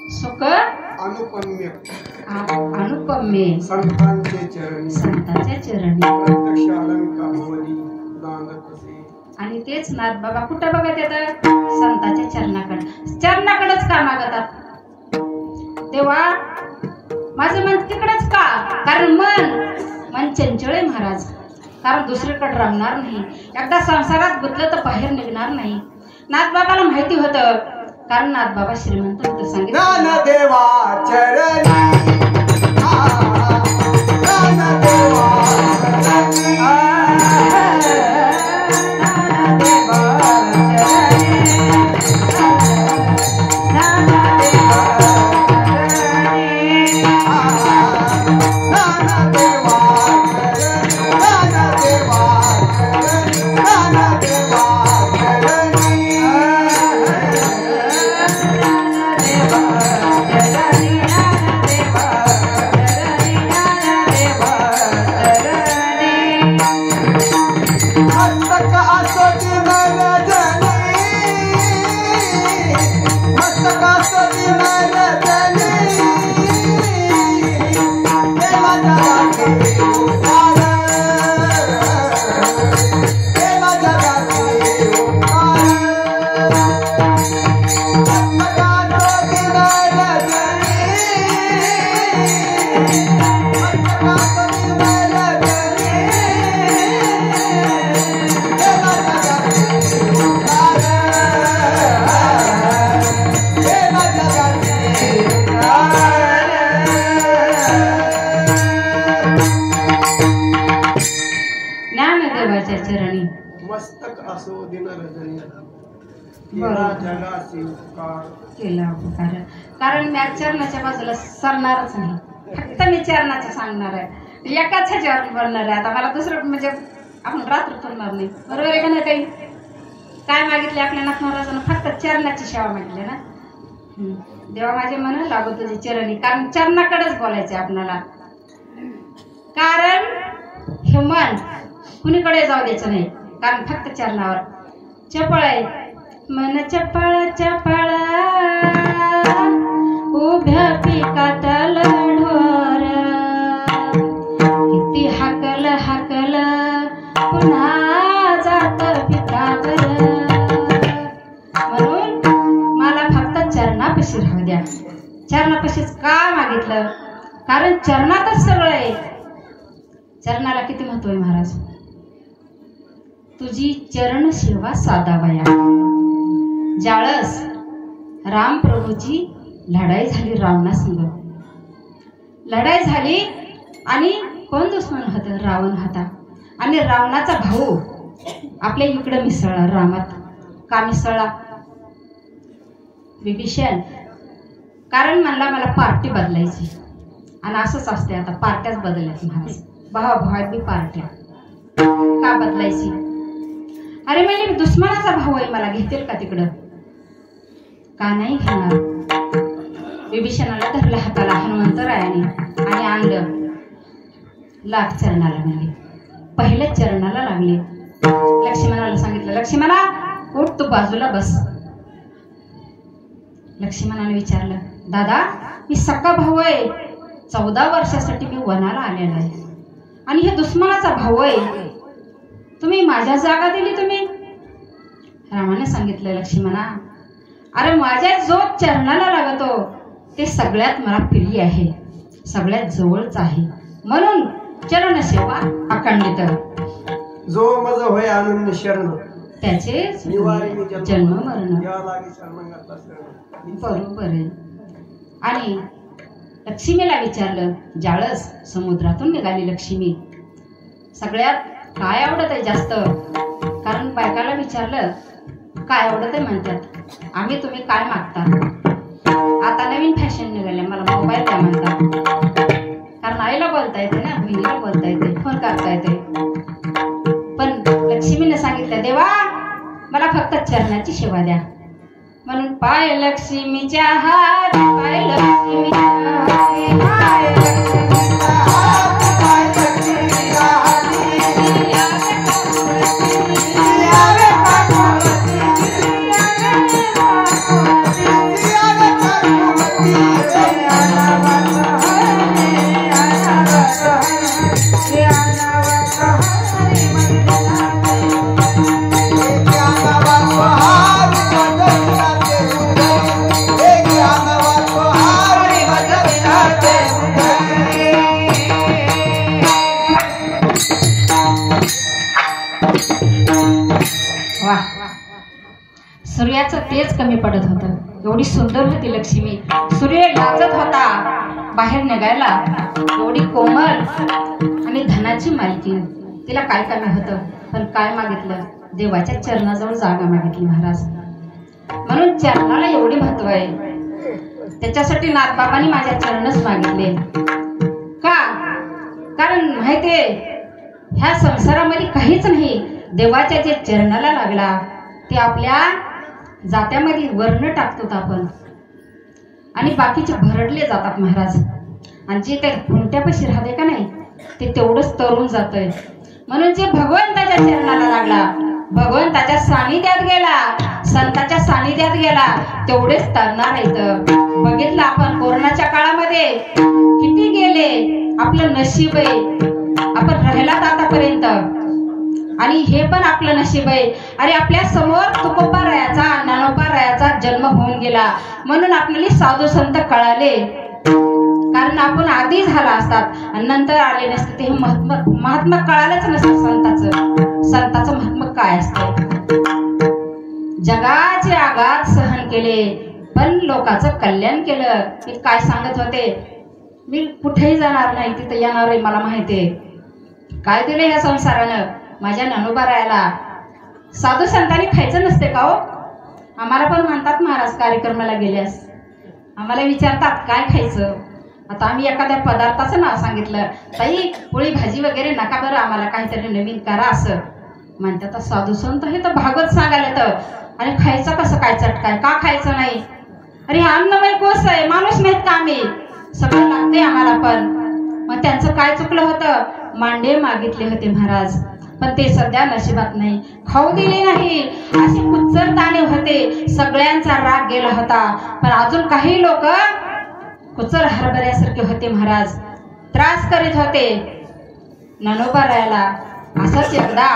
सुख अनुपम्य अनुपम्य संतांच्या चरणी. आणि तेच नाथ बाबा कुठं बघत येतात? संतांच्या चरणाकडे. चरणाकडेच का मागतात? तेव्हा माझं मन तिकडेच का? कारण मन चंचळ आहे महाराज. कारण दुसरीकडे रमणार नाही. एकदा संसारात गुंतलं तर बाहेर निघणार नाही. नाथ बाबाला माहिती होतं, कारण नाथ बाबा श्रीमंत होतं. सांगितलं देवा चरणी असो दिन रजनी बरोबर. जगासी उपकार केला उपकार. कारण मी चरणाच्या बाजूला सरणारच नाही, फक्त मी चरणाचं सांगणार आहे, एकाच ह्याच्यावर बोलणार आहे. आता मला दुसरं म्हणजे आपण रात्र करणार नाही, बरोबर आहे का नाही? काही काय मागितले आपल्या नाथ महाराजांना? फक्त चरणाची सेवा मागितली ना. देवा माझे मन लागो तुझे चरणी, कारण चरणाकडेच बोलायचे आपल्याला. कारण हे मन कुणीकडे जाऊ द्यायचं नाही, कारण फक्त चरणावर. चपळ आहे मन चपळ चपळ उभ्या पिकातल ढोर, किती हाकल हाकल पुन्हा जात पिकावर. म्हणून मला फक्त चरणापाशी राहू द्या. चरणापाशीच का मागितलं? कारण चरणातच सगळं आहे. चरणाला किती महत्व आहे महाराज. तुझी चरण सेवा साधावया. ज्यावेळेस रामप्रभूची लढाई झाली रावणासंग, लढाई झाली आणि कोण दुश्मन होता? रावण होता. आणि रावणाचा भाऊ आपल्या इकडे मिसळला रामात. का मिसळला? विभीषण. कारण म्हणला मला पार्टी बदलायची. आणि असंच असते, आता पार्ट्याच बदलल्यात महाराज. भावाभावात बी पार्ट्या का बदलायची? अरे म्हणजे दुश्मनाचा भाऊ आहे, मला घेतील का तिकडं? का नाही घेणार? विभीषणाला धरलं हाताला हनुमंतरायाने आणि आणलं. लाग चरणाला म्हणले, पहिल्या चरणाला लागले. लक्ष्मणाला सांगितलं, लक्ष्मणा उठ, तू बाजूला बस. लक्ष्मणाने विचारलं, दादा मी सक्का भाऊ आहे, 14 वर्षासाठी मी वनाला आलेला आहे आणि हे दुश्मनाचा भाऊ आहे, तुम्ही माझ्या जागा दिली तुम्ही? रामाने सांगितलं, लक्ष्मणा अरे माझ्या जो चरणाला लागतो ते सगळ्यात मला प्रिय आहे, सगळ्यात जवळच आहे, म्हणून चरण सेवा अखंडित. जो मज होय आनंद शरण त्याचे जन्म मरण. बरोबर आहे. आणि लक्ष्मीला विचारलं, ज्यावेळेस समुद्रातून निघाली लक्ष्मी, सगळ्यात काय आवडत आहे जास्त? कारण बायकाला विचारलं काय आवडत आहे, म्हणतात आम्ही तुम्ही काय मागता? आता नवीन फॅशन निघाले, मला मोबाईल द्या म्हणतात. कारण आईला बोलता येते ना, बहिणीला बोलता येते, फोन करता येते. पण लक्ष्मीने सांगितलं, देवा मला फक्त चरणाची सेवा द्या. म्हणून पाय लक्ष्मीच्या हात, पाय लक्ष्मीच्या हात, पाय लक्ष्मीच्या हात, पाय लक्ष्मीच्या हात. सूर्याचं तेज कमी पडत होतं, एवढी सुंदर होती लक्ष्मी. सूर्य लाजत होता बाहेर निघायला, एवढी कोमल आणि धनाची मालकी. तिला काय कमी होतं? पण काय मागितलं? देवाच्या चरणाजवळ जागा मागितली महाराज. म्हणून चरणाला एवढी महत्व आहे. त्याच्यासाठी नाथबाबांनी माझ्या चरणच मागितले. का? कारण माहितीये ह्या संसारामध्ये काहीच नाही, देवाच्या जे चरणाला लागला ते आपल्या जात्यामध्ये वर्ण टाकतो आपण आणि बाकीचे भरडले जातात महाराज. आणि जे त्या खुंट्यापाशी राहते का नाही ते तेवढंच तरुण जातंय. म्हणून जे भगवंताच्या चरणाला लागला, भगवंताच्या सानिध्यात गेला, संताच्या सानिध्यात गेला, तेवढेच तरणार आहेत. बघितलं आपण कोरोनाच्या काळामध्ये किती गेले, आपलं नशीब आहे आपण राहिलात आतापर्यंत. आणि हे पण आपलं नशीब आहे. अरे आपल्या समोर तुकोबारायाचा, ज्ञानोबारायाचा जन्म होऊन गेला, म्हणून आपल्याला साधू संत कळाले. कारण आपण आधी झाला असतात आणि नंतर आले नसते, ते महात्मा कळालंच नसतं. संताचं महात्मा काय असतं. जगाचे आघात सहन केले पण लोकांचं कल्याण केलं. मी काय सांगत होते, मी कुठेही जाणार नाही, तिथं येणार आहे मला माहितीये. काय दिलं या संसारानं? माझ्या ज्ञानोबारायाला साधू संतांनी खायचं नसते का हो? आम्हाला पण म्हणतात महाराज कार्यक्रमाला गेल्यास आम्हाला विचारतात काय खायचं. आता आम्ही एखाद्या पदार्थाचं नाव सांगितलं, ताई पोळी भाजी वगैरे नका बरं, आम्हाला काहीतरी नवीन करा असं म्हणतात. साधू संत हे तर भागवत सांगायला तर, आणि खायचं कसं काय चटकाय, का खायचं नाही? अरे अन्नमय कोस आहे, माणूस नाहीत का आम्ही, सगळं लागते आम्हाला पण. मग त्यांचं काय चुकलं होतं? मांडे मागितले होते महाराज, पण ते सध्या नशिबात नाही, खाऊ दिले नाही. असे कुच्चर दाणे होते, सगळ्यांचा राग गेला होता. पण अजून काही लोक कुचर हरभऱ्यासारखे होते महाराज, त्रास करीत होते. ननोबा राहायला असंच एकदा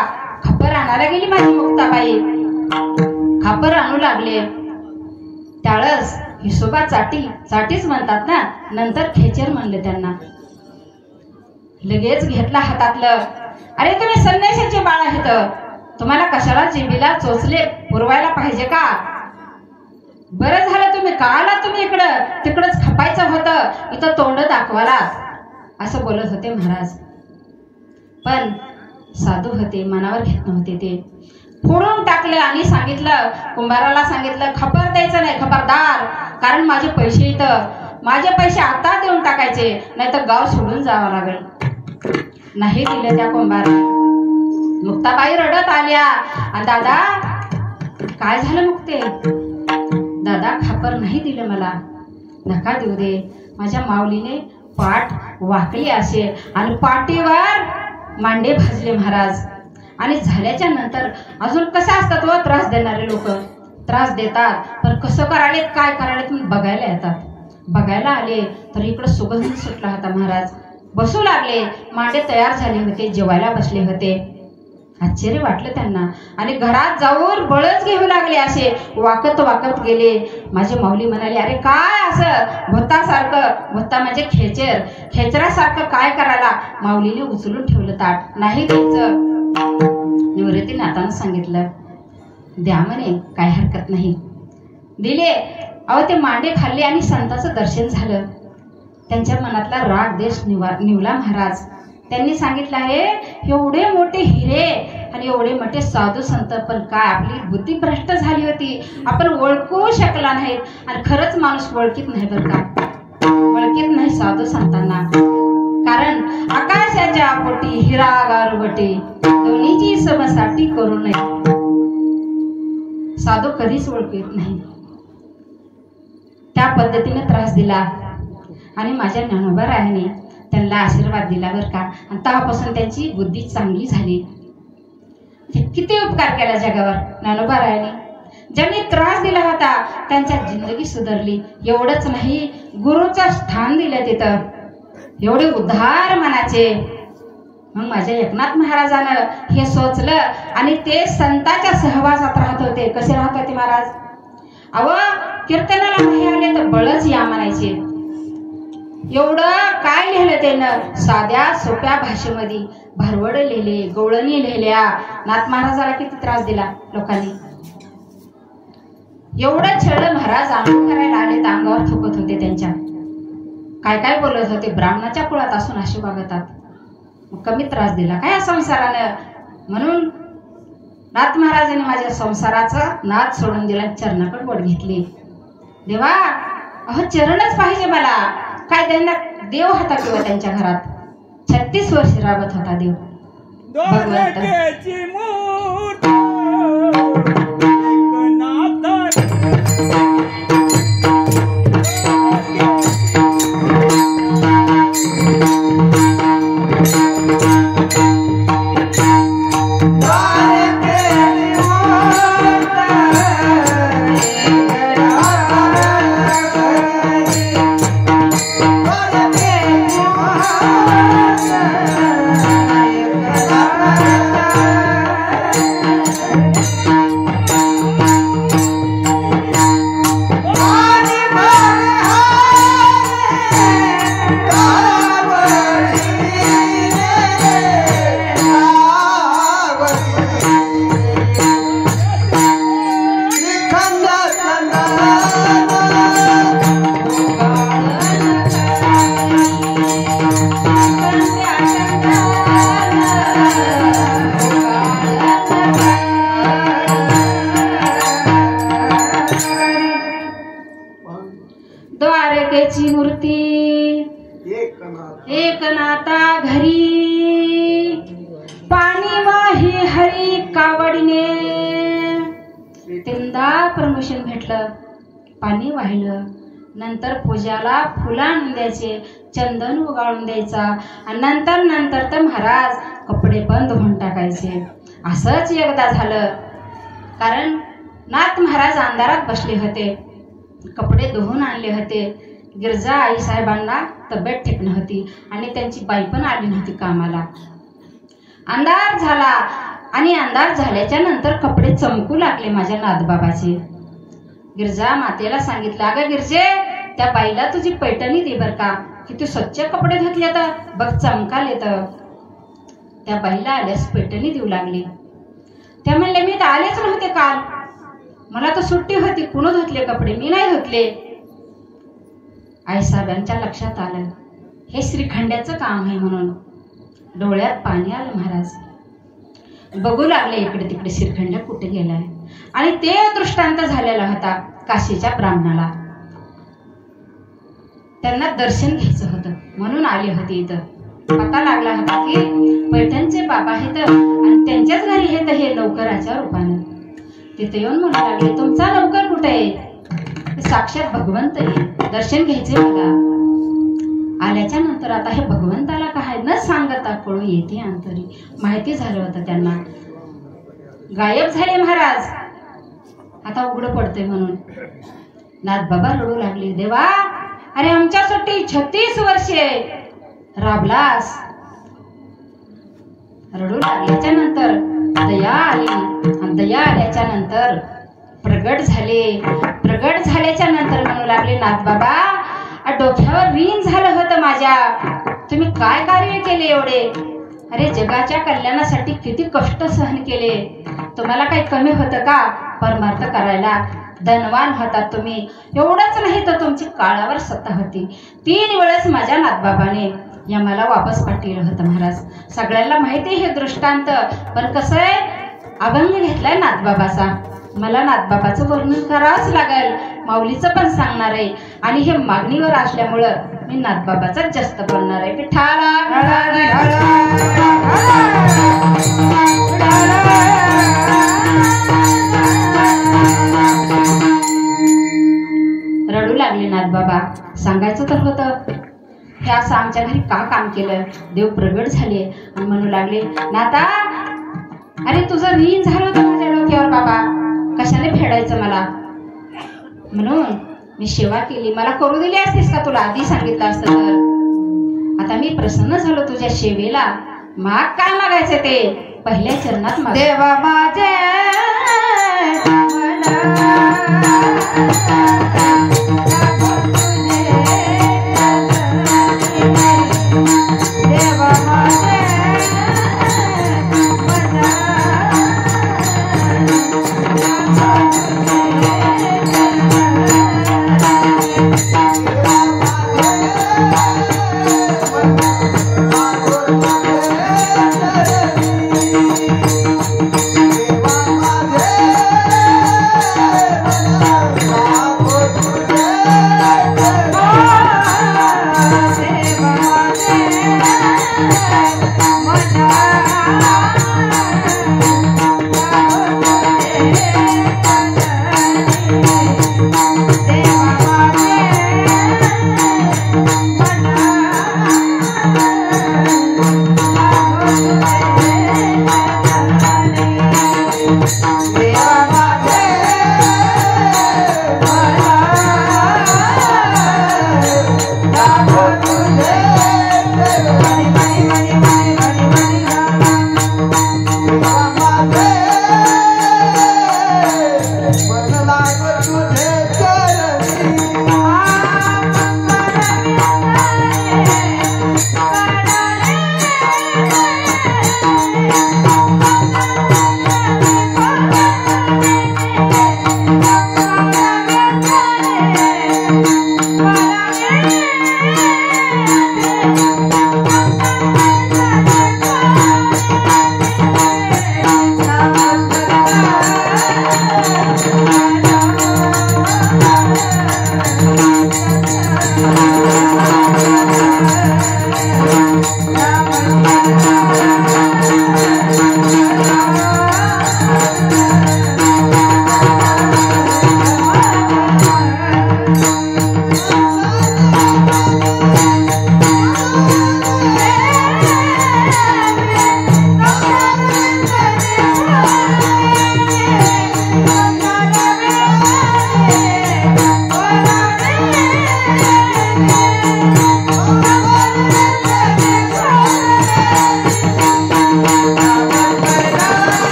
खापर आणायला गेली माझी मुक्ताबाई. खापर आणू लागले त्यावेळेस हिशोबा चाटीच म्हणतात ना, नंतर खेचर म्हणले त्यांना. लगेच घेतला हातातलं. अरे तुम्ही संन्याशाचे बाळ आहेत, तुम्हाला कशाला जिभीला चोचले पुरवायला पाहिजे का? बरं झालं तुम्ही का आला, तुम्ही इकडं, तिकडच खपायचं होतं, इथं तोंड दाखवाला, असं बोलत होते महाराज. पण साधू होते, मनावर घेत नव्हते. ते फोडून टाकलं आणि सांगितलं, कुंभाराला सांगितलं खबर द्यायचं नाही, खबरदार, कारण माझे पैसे इथं, माझे पैसे आता देऊन टाकायचे, नाहीतर गाव सोडून जावं लागेल. नाही दिलं त्या कुंभार. मुक्ताबाई रडत आल्या, दादा काय झालं मुक्ते? दादा खापर नाही दिलं मला. नका देऊ दे, माझ्या माऊलीने पाठ वाकली असे आणि पाठीवर मांडे भाजले महाराज. आणि झाल्याच्या नंतर अजून कसं असतात व त्रास देणारे लोक, त्रास देतात, पण कसं करायलेत काय करायलेत म्हणून बघायला येतात. बघायला आले तर इकडं सुगंध सुटला होता महाराज. बसू लागले, मांडे तयार झाले होते, जेवायला बसले होते. आश्चर्य वाटलं त्यांना आणि घरात जाऊन बळच घेऊ लागले, असे वाकत वाकत गेले. माझी माऊली म्हणाली, अरे काय असं भोतासारखं, भोता म्हणजे खेचरासारखं काय करायला? माऊलीने उचलून ठेवलं ताट, नाही द्यायचं. निवृत्तीनाथानं सांगितलं, द्या म्हणे, काय हरकत नाही. दिले. अहो ते मांडे खाल्ले आणि संतांचं दर्शन झालं. त्यांच्या मनातला राग देश निवला महाराज. त्यांनी सांगितलं आहे, एवढे मोठे हिरे आणि एवढे मोठे साधू संत, पण काय आपली बुद्धी भ्रष्ट झाली होती, आपण ओळखू शकला नाही. आणि खरंच माणूस ओळखीत नाही बरं का, ओळखीत नाही साधू संतांना. कारण आकाशाच्या पोटी हिरा गारुबटी, दोन्हीची समसाठी करू नये. साधू कधीच ओळखीत नाही. त्या पद्धतीने त्रास दिला आणि माझ्या ज्ञानोबा रायाने त्यांना आशीर्वाद दिला बरं का. आणि तेव्हापासून त्यांची बुद्धी चांगली झाली. किती उपकार केला जगावर ज्ञानोबा रायाने. ज्यांनी त्रास दिला होता त्यांच्या जिंदगी सुधारली. एवढंच नाही, गुरुचं स्थान दिलं तिथं, एवढे उद्धार मनाचे. मग माझ्या एकनाथ महाराजानं हे सोचलं आणि ते संतांच्या सहवासात राहत होते. कसे राहत होते महाराज? अव कीर्तनाला नाही आले तर बळच या म्हणायचे. एवढं काय लिहिलं त्यानं, साध्या सोप्या भाषेमध्ये भरवड लिहिले, गवळणी लिहिल्या. नाथ महाराजाला किती त्रास दिला लोकांनी. एवढं छळ महाराज आंघोळ करायला आले तर अंगावर थुकत होते त्यांच्या. काय काय बोलत होते, ब्राह्मणाच्या कुळात असून असे वागतात. कमी त्रास दिला काय संसारानं. म्हणून नाथ महाराजांनी माझ्या संसाराचं नाद सोडून दिला, चरणाकडे बोट घेतली. देवा अहो चरणच पाहिजे मला. काय त्यांना देव होता किंवा त्यांच्या घरात 36 वर्ष राबत होता देव भगवंत. द्वारकेची मूर्ती एकनाथा घरी पाणी वाही हरी कावडीने तीनदा प्रमोशन भेटलं, पाणी वाहिलं, नंतर पूजाला फुलं आणून द्यायचे, चंदन उगाळून द्यायचा आणि नंतर तर महाराज कपडे पण धुवून टाकायचे. असंच एकदा झालं. कारण नाथ महाराज अंधारात बसले होते, कपडे धुवून आणले होते. गिरजा आई साहेबांना तब्येत ठीक नव्हती आणि त्यांची बाई पण आली नव्हती कामाला. अंधार झाला आणि अंधार झाल्याच्या नंतर कपडे चमकू लागले माझ्या नाथबाबाचे. गिरजा मातेला सांगितलं, अगं गिरजे, त्या बाईला तुझी पैठणी दे बर का, किती स्वच्छ कपडे धुतले तर बघ, चमकाले तर. त्या बाईला आल्यास पैठणी देऊ लागली. त्या म्हणले, मी तर आलेच नव्हते काल, मला तर सुट्टी होती, कुण धुतले कपडे, मी नाही धुतले. आईसाहेबांच्या लक्षात आलं हे श्रीखंड्याचं काम आहे म्हणून. डोळ्यात पाणी आलं. महाराज बघू लागले इकडे तिकडे, श्रीखंड कुठे गेलाय. आणि ते दृष्टांत झालेला होता काशीच्या ब्राह्मणाला. त्यांना दर्शन घ्यायचं होतं म्हणून आले होते इथं. पता लागला होता की पैठणचे बाबा आहेत आणि त्यांच्याच घरी आहेत हे लवकराच्या रूपानं. तिथे येऊन म्हणू लागले, तुमचा लवकर कुठे आहे? साक्षात भगवंत आहे, दर्शन घ्यायचे मला. आल्याच्या नंतर आता हे भगवंताला काय न सांगता कळू येते अंतरी. माहिती झालं होतं त्यांना. गायब झाले महाराज, आता उघडं पडतंय म्हणून. नाथबाबा रडू लागले, देवा, अरे आमच्यासाठी 36 वर्षे राबलास. रडू लागल्याच्या नंतर दया आली आणि दया आल्याच्या नंतर प्रगट झाल्याच्या नंतर म्हणू लागले, नाथबाबा, डोक्यावर रीन झालं होतं माझ्या, तुम्ही काय कार्य केले एवढे? अरे जगाच्या कल्याणासाठी किती कष्ट सहन केले, तुम्हाला काही कमी होतं का परमार्थ करायला? धनवान होता तुम्ही. एवढंच नाही तर तुमची काळावर सत्ता होती. 3 वेळेस माझ्या नाथबाबाने यमाला वापस पाठवलं होतं महाराज. सगळ्यांना माहिती हे दृष्टांत, पण कसं आहे, अभंग घेतलाय नाथबाबाचा. मला नाथबाबाचं वर्णन करावंच लागेल, माऊलीचं पण सांगणार आहे आणि हे मागणीवर असल्यामुळं मी नाथबाबाचाच जास्त बोलणार आहे. रडू लागले नाथबाबा. सांगायचं तर होतं हे असं आमच्या घरी का काम केलं. देव प्रगट झाले आणि म्हणू लागले, नाथा, अरे तुझं ऋण झालं होतं माझ्या डोक्यावर बाबा, कशाने फेडायचं मला? म्हणून मी सेवा केली. मला करू दिली असतीस का तुला आधी सांगितलं असतं तर? आता मी प्रसन्न झालो तुझ्या सेवेला. माग काय मागायचं ते पहिल्या चरणात माग. देवा माझे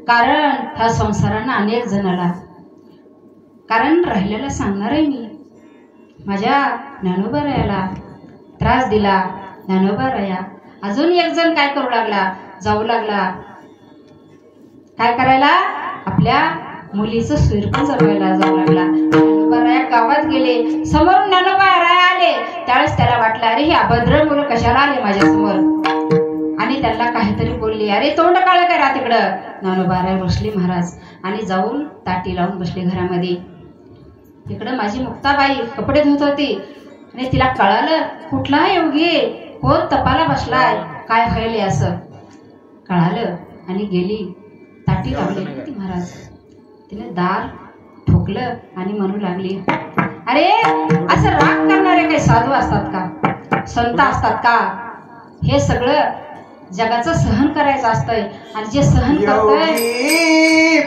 कारण ह्या संसारानं अनेक जणाला कारण राहिलेला सांगणार आहे मी. माझ्या ज्ञानोबारायाला त्रास दिला. ज्ञानोबाराया अजून एक जण काय करू लागला, जाऊ लागला काय करायला, आपल्या मुलीचं सूर्यपण जळवायला जाऊ लागला. ज्ञानोबाराया गावात गेले. समोरून ज्ञानोबाराया आले. त्यावेळेस त्याला वाटलं अरे हे अभद्र मुलं कशाला आले माझ्यासमोर, आणि त्यांना काहीतरी बोलली. अरे तोंड काळ करा तिकडं. ज्ञानोबाराया बसले महाराज आणि जाऊन ताटी लावून बसले घरामध्ये. तिकडं माझी मुक्ताबाई कपडे धुत होती आणि तिला कळालं कुठला योगी कोण तपाला बसलाय, काय व्हायले असं कळालं आणि गेली. ताटी लावली ती महाराज. तिने दार ठोकलं आणि म्हणू लागली अरे असं राग करणारे काही साधू असतात का, संत असतात का, हे सगळं जगाचं सहन करायचं असतंय आणि जे सहन करतंय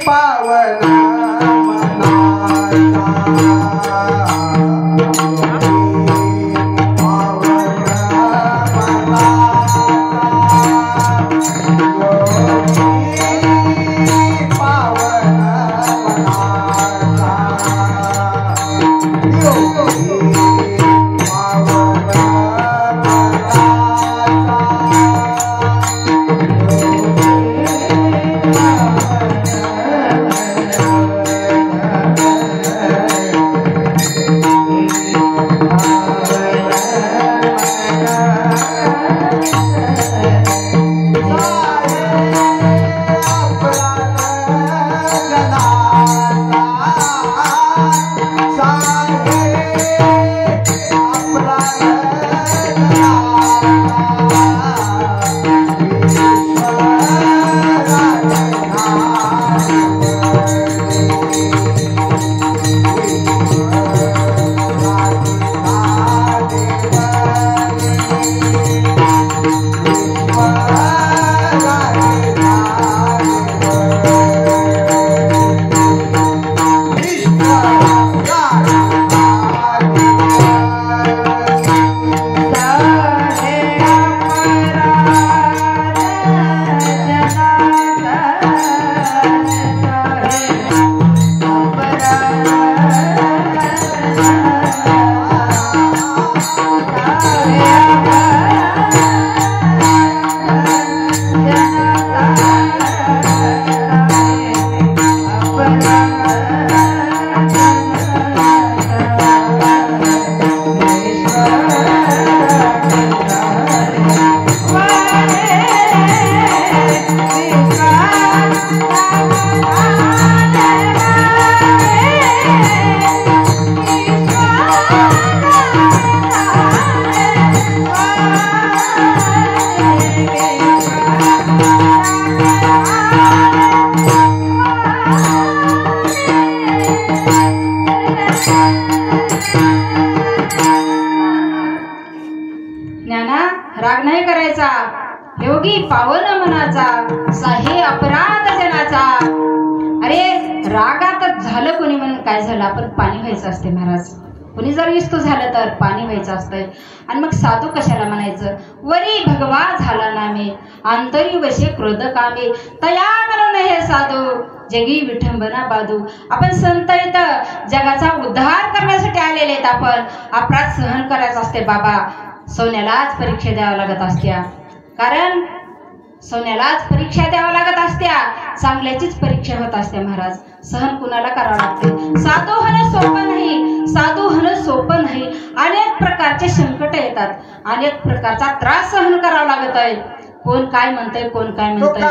राग नाही करायचा. योगी पावन मनाचा साहे अपराध जनाचा. अरे रागात झालं कोणी म्हणून काय झालं, आपण पाणी व्हायचं असते महाराज. कोणी जर विस्त झालं तर पाणी व्हायचं असतंय. आणि मग साधू कशाला म्हणायचं, वरी भगवा झाला नामे अंतरी वशे क्रोध कामे तया म्हणून हे साधू जगी विठंबना बाधू. आपण संत इथं जगाचा उद्धार करण्यासाठी आलेले आहेत. आपण अपराध सहन करायचा असते बाबा. सोन्यालाच परीक्षा द्यावं लागत असत्या, कारण सोन्यालाच परीक्षा द्यावं लागत असत्या. चांगल्याचीच परीक्षा होत असते महाराज. सहन कुणाला करावं लागते. साधू होणं सोपं नाही, साधू होणं सोपं नाही. अनेक प्रकारचे संकट येतात, अनेक प्रकारचा त्रास सहन करावा लागत आहे. कोण काय म्हणतंय, कोण काय म्हणतंय.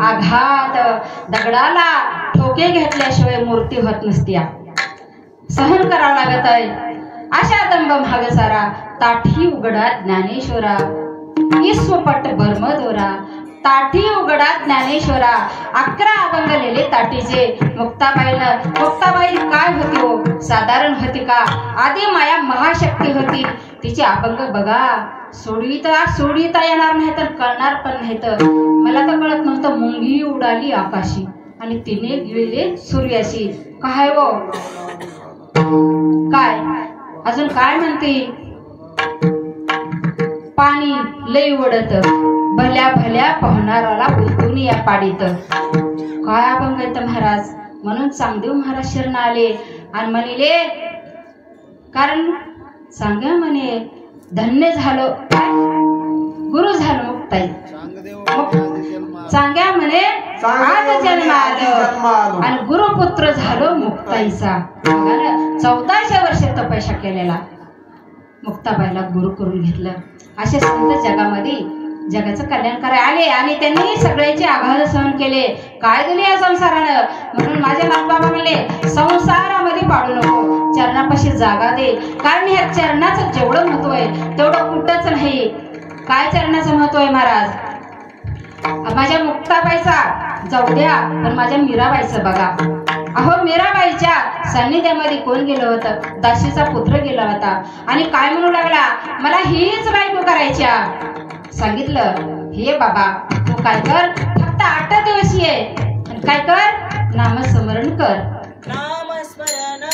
आघात दगडाला ठोके घेतल्याशिवाय मूर्ती होत नसत्या. सहन करावं लागत आहे. अशा दंभ भागसारा ताठी उघडा ज्ञानेश्वरा. ईश्वपट बर्मदोरा ताठी उघडा ज्ञानेश्वरा 11 अभंग लिहिले ताटीचे. मुक्ताबाई काय होती हो? साधारण होती का? आधी माया महाशक्ती होती. तिचे अभंग बघा, सोडविता येणार नाही तर कळणार पण नाही. तर मला तर कळत नव्हतं. मुंगी उडाली आकाशी आणि तिने गिळले सूर्याशी. काय हो? काय अजून काय म्हणते? पाणी लई उडत भल्या भल्या पोहणाराला उलटून या पाडीत. काय अभंग येत महाराज. म्हणून चांगदेव महाराज शरण आले आणि म्हणले, कारण सांगा म्हणे धन्य झालो, गुरु झालो मुक्ताई. सांगा म्हणे आज जन्म आलो आणि गुरुपुत्र झालो मुक्ताईचा. 1400 वर्ष तपस्या केलेला मुक्ताबाईला गुरु करून घेतलं. असे संत जगामध्ये जगाचं कल्याण करायला आले आणि त्यांनी सगळ्याचे आघात सहन केले. काय दिले या संसारानं. म्हणून माझे नाथबाबा म्हणले, संसारामध्ये पाडू नको, चरणापाशी जागा दे. कारण ह्या चरणाचं जेवढं महत्व आहे तेवढं कुठंच नाही. काय चरणाचं महत्व आहे महाराज? माझ्या मुक्ताबाईचा जाऊ द्या, पण माझ्या मीराबाईचं बघा. अहो मीराबाईच्या सान्निध्यामध्ये कोण गेलं होतं? दासीचा पुत्र गेला होता आणि काय म्हणू लागला, मला हीच बायको करायच्या. सांगितलं, हे बाबा तू काय कर, फक्त 8 दिवस ये आणि काय कर, नामस्मरण कर. नामस्मरण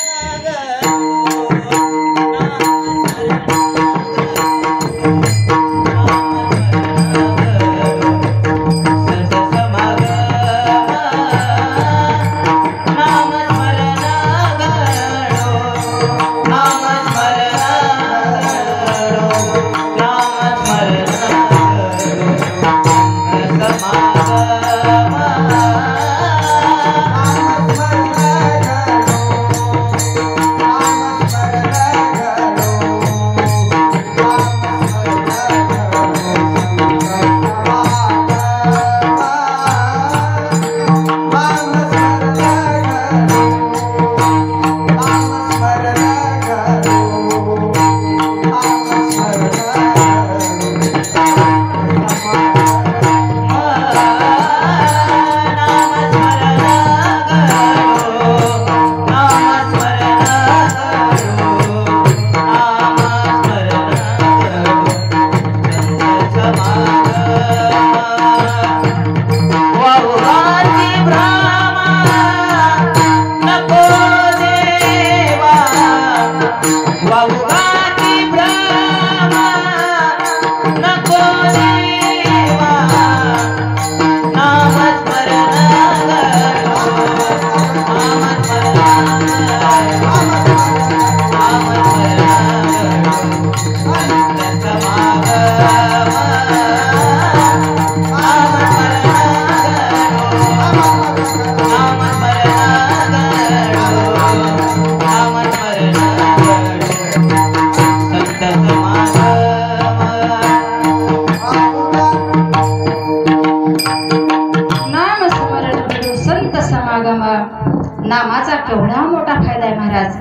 नामाचा केवढा मोठा फायदा आहे महाराज.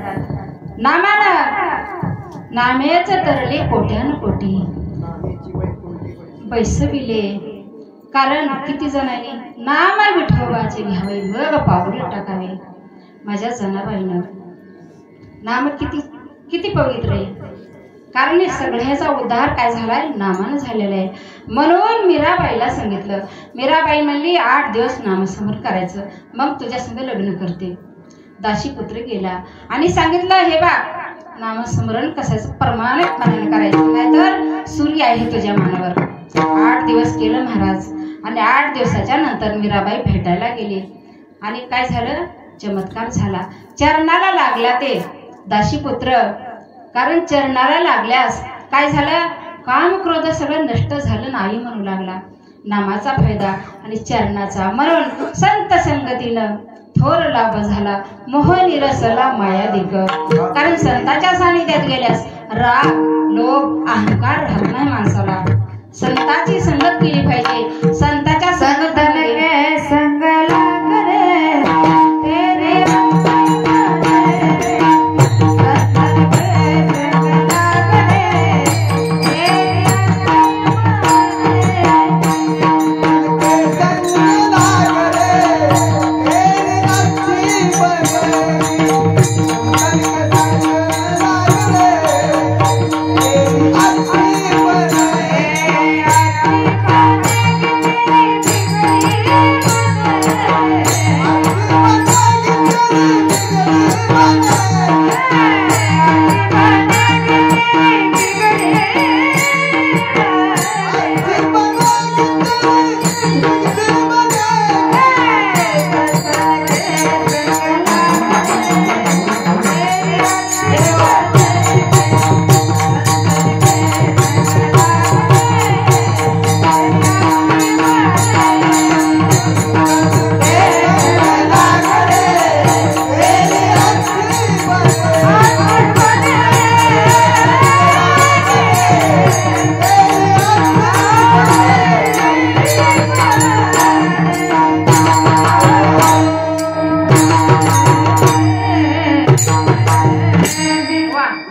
नामेच तरले कोट्यान कोटी बैसविले. कारण किती जणांनी नाम विठोबाचे घ्यावे मग पाऊल टाकावे. माझ्या जनाबाईनं नाम किती पवित्र आहे. कारण हे सगळ्याचा उद्धार काय झालाय, नामानं झालेला आहे. म्हणून मीराबाईला सांगितलं. मीराबाई म्हणली 8 दिवस नामस्मरण करायचं, मग तुझ्या संग लग्न करते. दासी पुत्र गेला आणि सांगितलं, हे बा नामस्मरण कशाचं प्रमाणितपणाने करायचं, नाहीतर सूर्य आहे तुझ्या मानावर. 8 दिवस केलं महाराज आणि 8 दिवसाच्या नंतर मीराबाई भेटायला गेली आणि काय झालं, चमत्कार झाला. चरणाला लागला ते दासी पुत्र. कारण चरणाला लागल्यास काय झालं, काम क्रोध सगळं नष्ट झालं नाही म्हणू लागला. नामाचा फायदा आणि चरणाचा. म्हणून संत संगतीनं थोर लाभ झाला, मोहनी रसला माया दिग. कारण संताच्या सानिध्यात गेल्यास राग लोभ अहंकार राहत नाही माणसाला. संताची संगत केली पाहिजे. संताच्या संगत संग लागले तेरे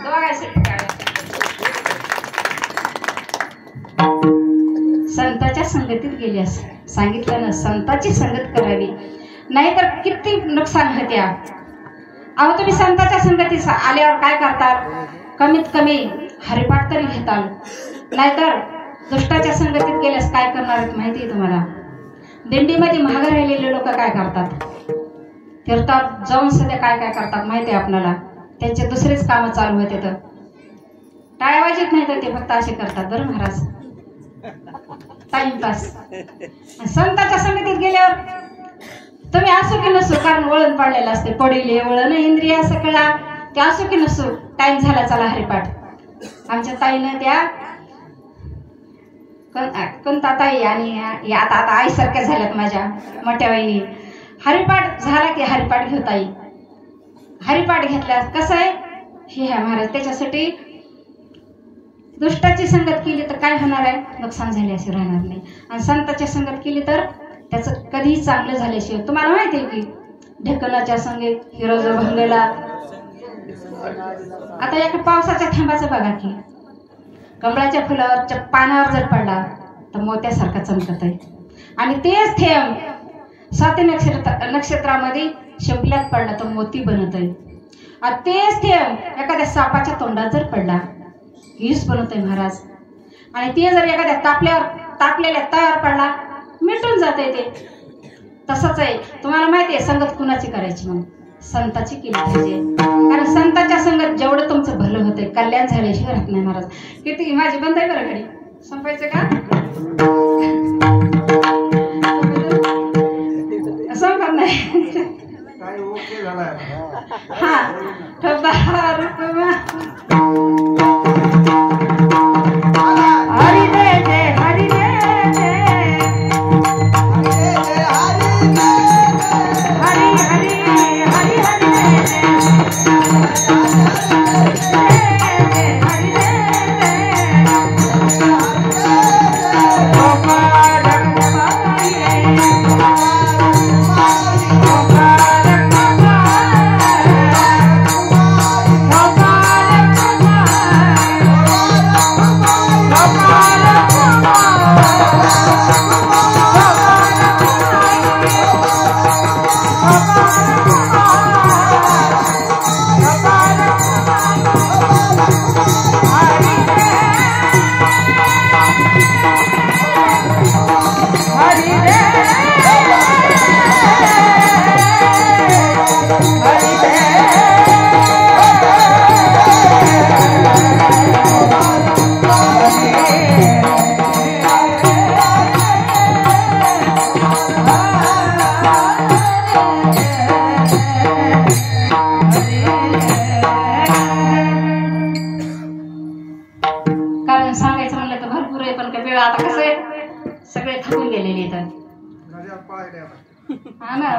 दोघांसाठी टाळ्या. संताच्या संगतीत गेल्यास सांगितलं ना, संताची संगत करावी, नाहीतर किती नुकसान होते. अहो तुम्ही संताच्या संगतीत आल्यावर काय करतात, कमीत कमी हरिपाठ तरी घेताल, नाहीतर दुष्टाच्या संगतीत गेल्यास काय करणार आहेत माहिती आहे तुम्हाला. दिंडीमध्ये महाग राहिलेले लोक काय करतात, तीर्थात जाऊन सध्या काय काय करतात माहिती आहे आपल्याला. त्यांचे दुसरेच कामं चालू होते, तर टाळ्या वाजत नाही तर ते फक्त असे करतात बरं महाराज, टाइमपास. संताच्या संगतीत गेल्यावर तुम्ही असो की नसो, कारण वळण पाडलेलं असते, पडिले वळण इंद्रिया सगळा, ते असो की नसो टाइम झाला चला हरिपाठ. आमच्या ताईनं त्या ताई आणि आता आईसारख्या झाल्यात माझ्या मोठ्या वहिनी, हरिपाठ झाला की हरिपाठ घेऊ ताई. हरिपाठ घेतल्यास कसं आहे हे आहे महाराज, त्याच्यासाठी दुष्टाची संगत केली तर काय होणार आहे, नुकसान झाल्याशिवाय राहणार नाही. आणि संताची संगत केली तर त्याचं कधीही चांगलं झाल्याशिवाय. तुम्हाला माहिती आहे की ढेकणाच्या संगीत हिरोज भंगलेला. आता एका पावसाच्या थेंबाचं बघा की, कमळाच्या फुलावरच्या पानावर जर पडला तर मोत्यासारखा चमकत आहे, आणि तेच थेंब स्वाती नक्षत्रामध्ये शिंपल्यात पडला तर मोती बनत आहे. आणि तेच थेंब एखाद्या सापाच्या तोंडात जर पडला विष बनत आहे महाराज. आणि ते जर एखाद्या तापलेल्या तयार पडला मिटून जाते ते. तसंच आहे, तुम्हाला माहिती आहे संगत कुणाची करायची, मग संताची केली पाहिजे. कारण संताच्या संगत जेवढं तुमचं भलं होतंय, कल्याण झाल्याशिवाय राहत नाही महाराज. किती माझी बंद आहे बरं घडी, संपायचं का संपत नाही. हा ठोबा हरी दे दे हरी दे दे हरी हरी हरी हरी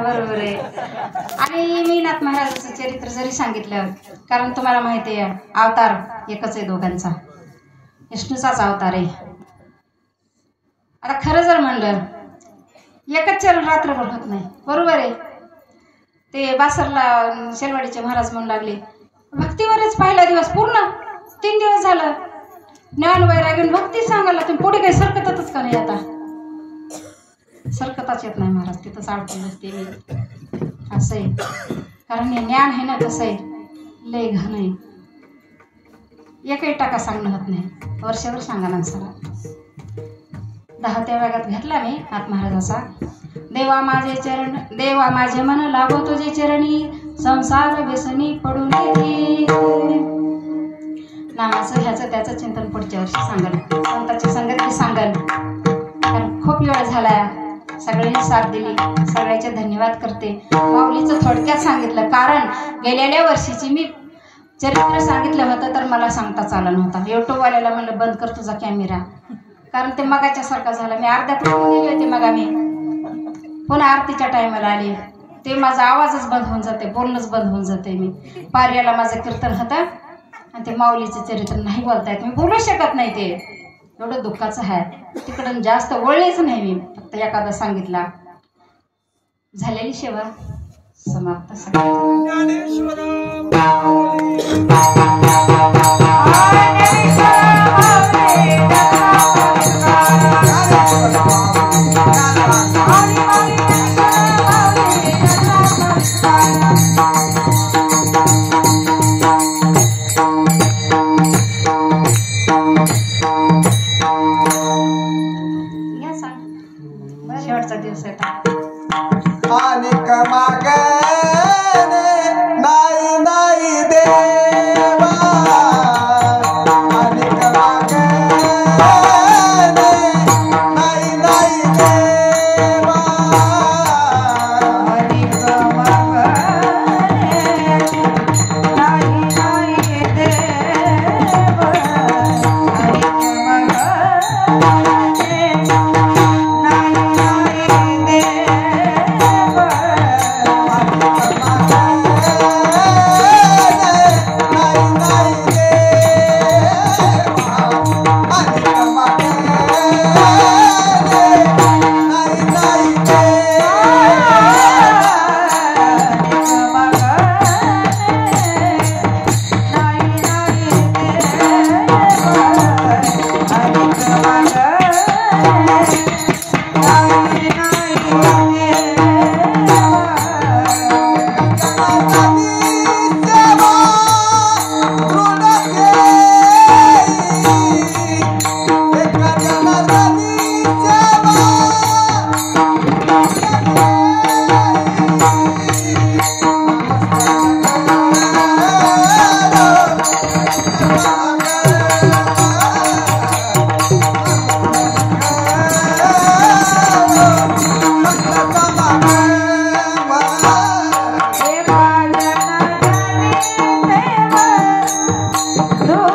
बरोबर आहे. आणि मी नाथ महाराजांचं चरित्र जरी सांगितलं, कारण तुम्हाला माहिती आहे अवतार एकच आहे दोघांचा, विष्णूचाच अवतार आहे. आता खरं जर म्हणलं एकच चरण रात्रभर होत नाही, बरोबर आहे. ते बासरला शेलवाडीचे महाराज म्हणू लागले भक्तीवरच पहिला दिवस पूर्ण 3 दिवस झालं, ज्ञान वैराग्य भक्ती सांगायला तुम्ही पुढे काही सरकतच का नाही, आता सरकताच येत नाही महाराज, तिथंच अडकून बसते मी. असं आहे, कारण हे ज्ञान आहे ना कसं आहे, लय घन आहे, एकही टाका सांगणं होत नाही, वर्षभर सांगा ना सरा. 10व्या भागात घेतला मी नाथ महाराजाचा, देवा माझे चरण देवा माझे मन लागो तुझे चरणी, संसार व्यसनी पडून येते. नामाचं ह्याचं त्याचं चिंतन पुढच्या वर्षी सांगल, संताची संगत मी सांगल. कारण खूप वेळ झाला, सगळ्यांनी साथ दिली, सगळ्याचे धन्यवाद करते. माऊलीचं थोडक्यात सांगितलं, कारण गेलेल्या वर्षीची मी चरित्र सांगितलं होतं तर मला सांगताच आलं नव्हता. युट्यूबवाल्याला म्हणलं बंद कर तुझा कॅमेरा, कारण ते मगाच्या सारखा झाला. मी अर्ध्यात गेले होते, मग मी पुन्हा आरतीच्या टायमाला आले, ते माझा आवाजच बंद होऊन जाते, बोलणंच बंद होऊन जाते. मी पार्याला माझं कीर्तन होतं आणि ते माऊलीचं चरित्र नाही बोलता येत, मी बोलू शकत नाही, ते एवढं दुःखाचं आहे. तिकडून जास्त वळलेच नाही मी, फक्त एखादा सांगितला. झालेली सेवा समाप्त सांगितलं. ज्ञानेश्वरा या सांग. शेवटचा दिवस आहे. अनेक मागणे नाही नाही देवा अनेक मागणे नाही नाही देवा अनेक मागणे नाही नाही देव अनेक मागणे नाही नाही देव Do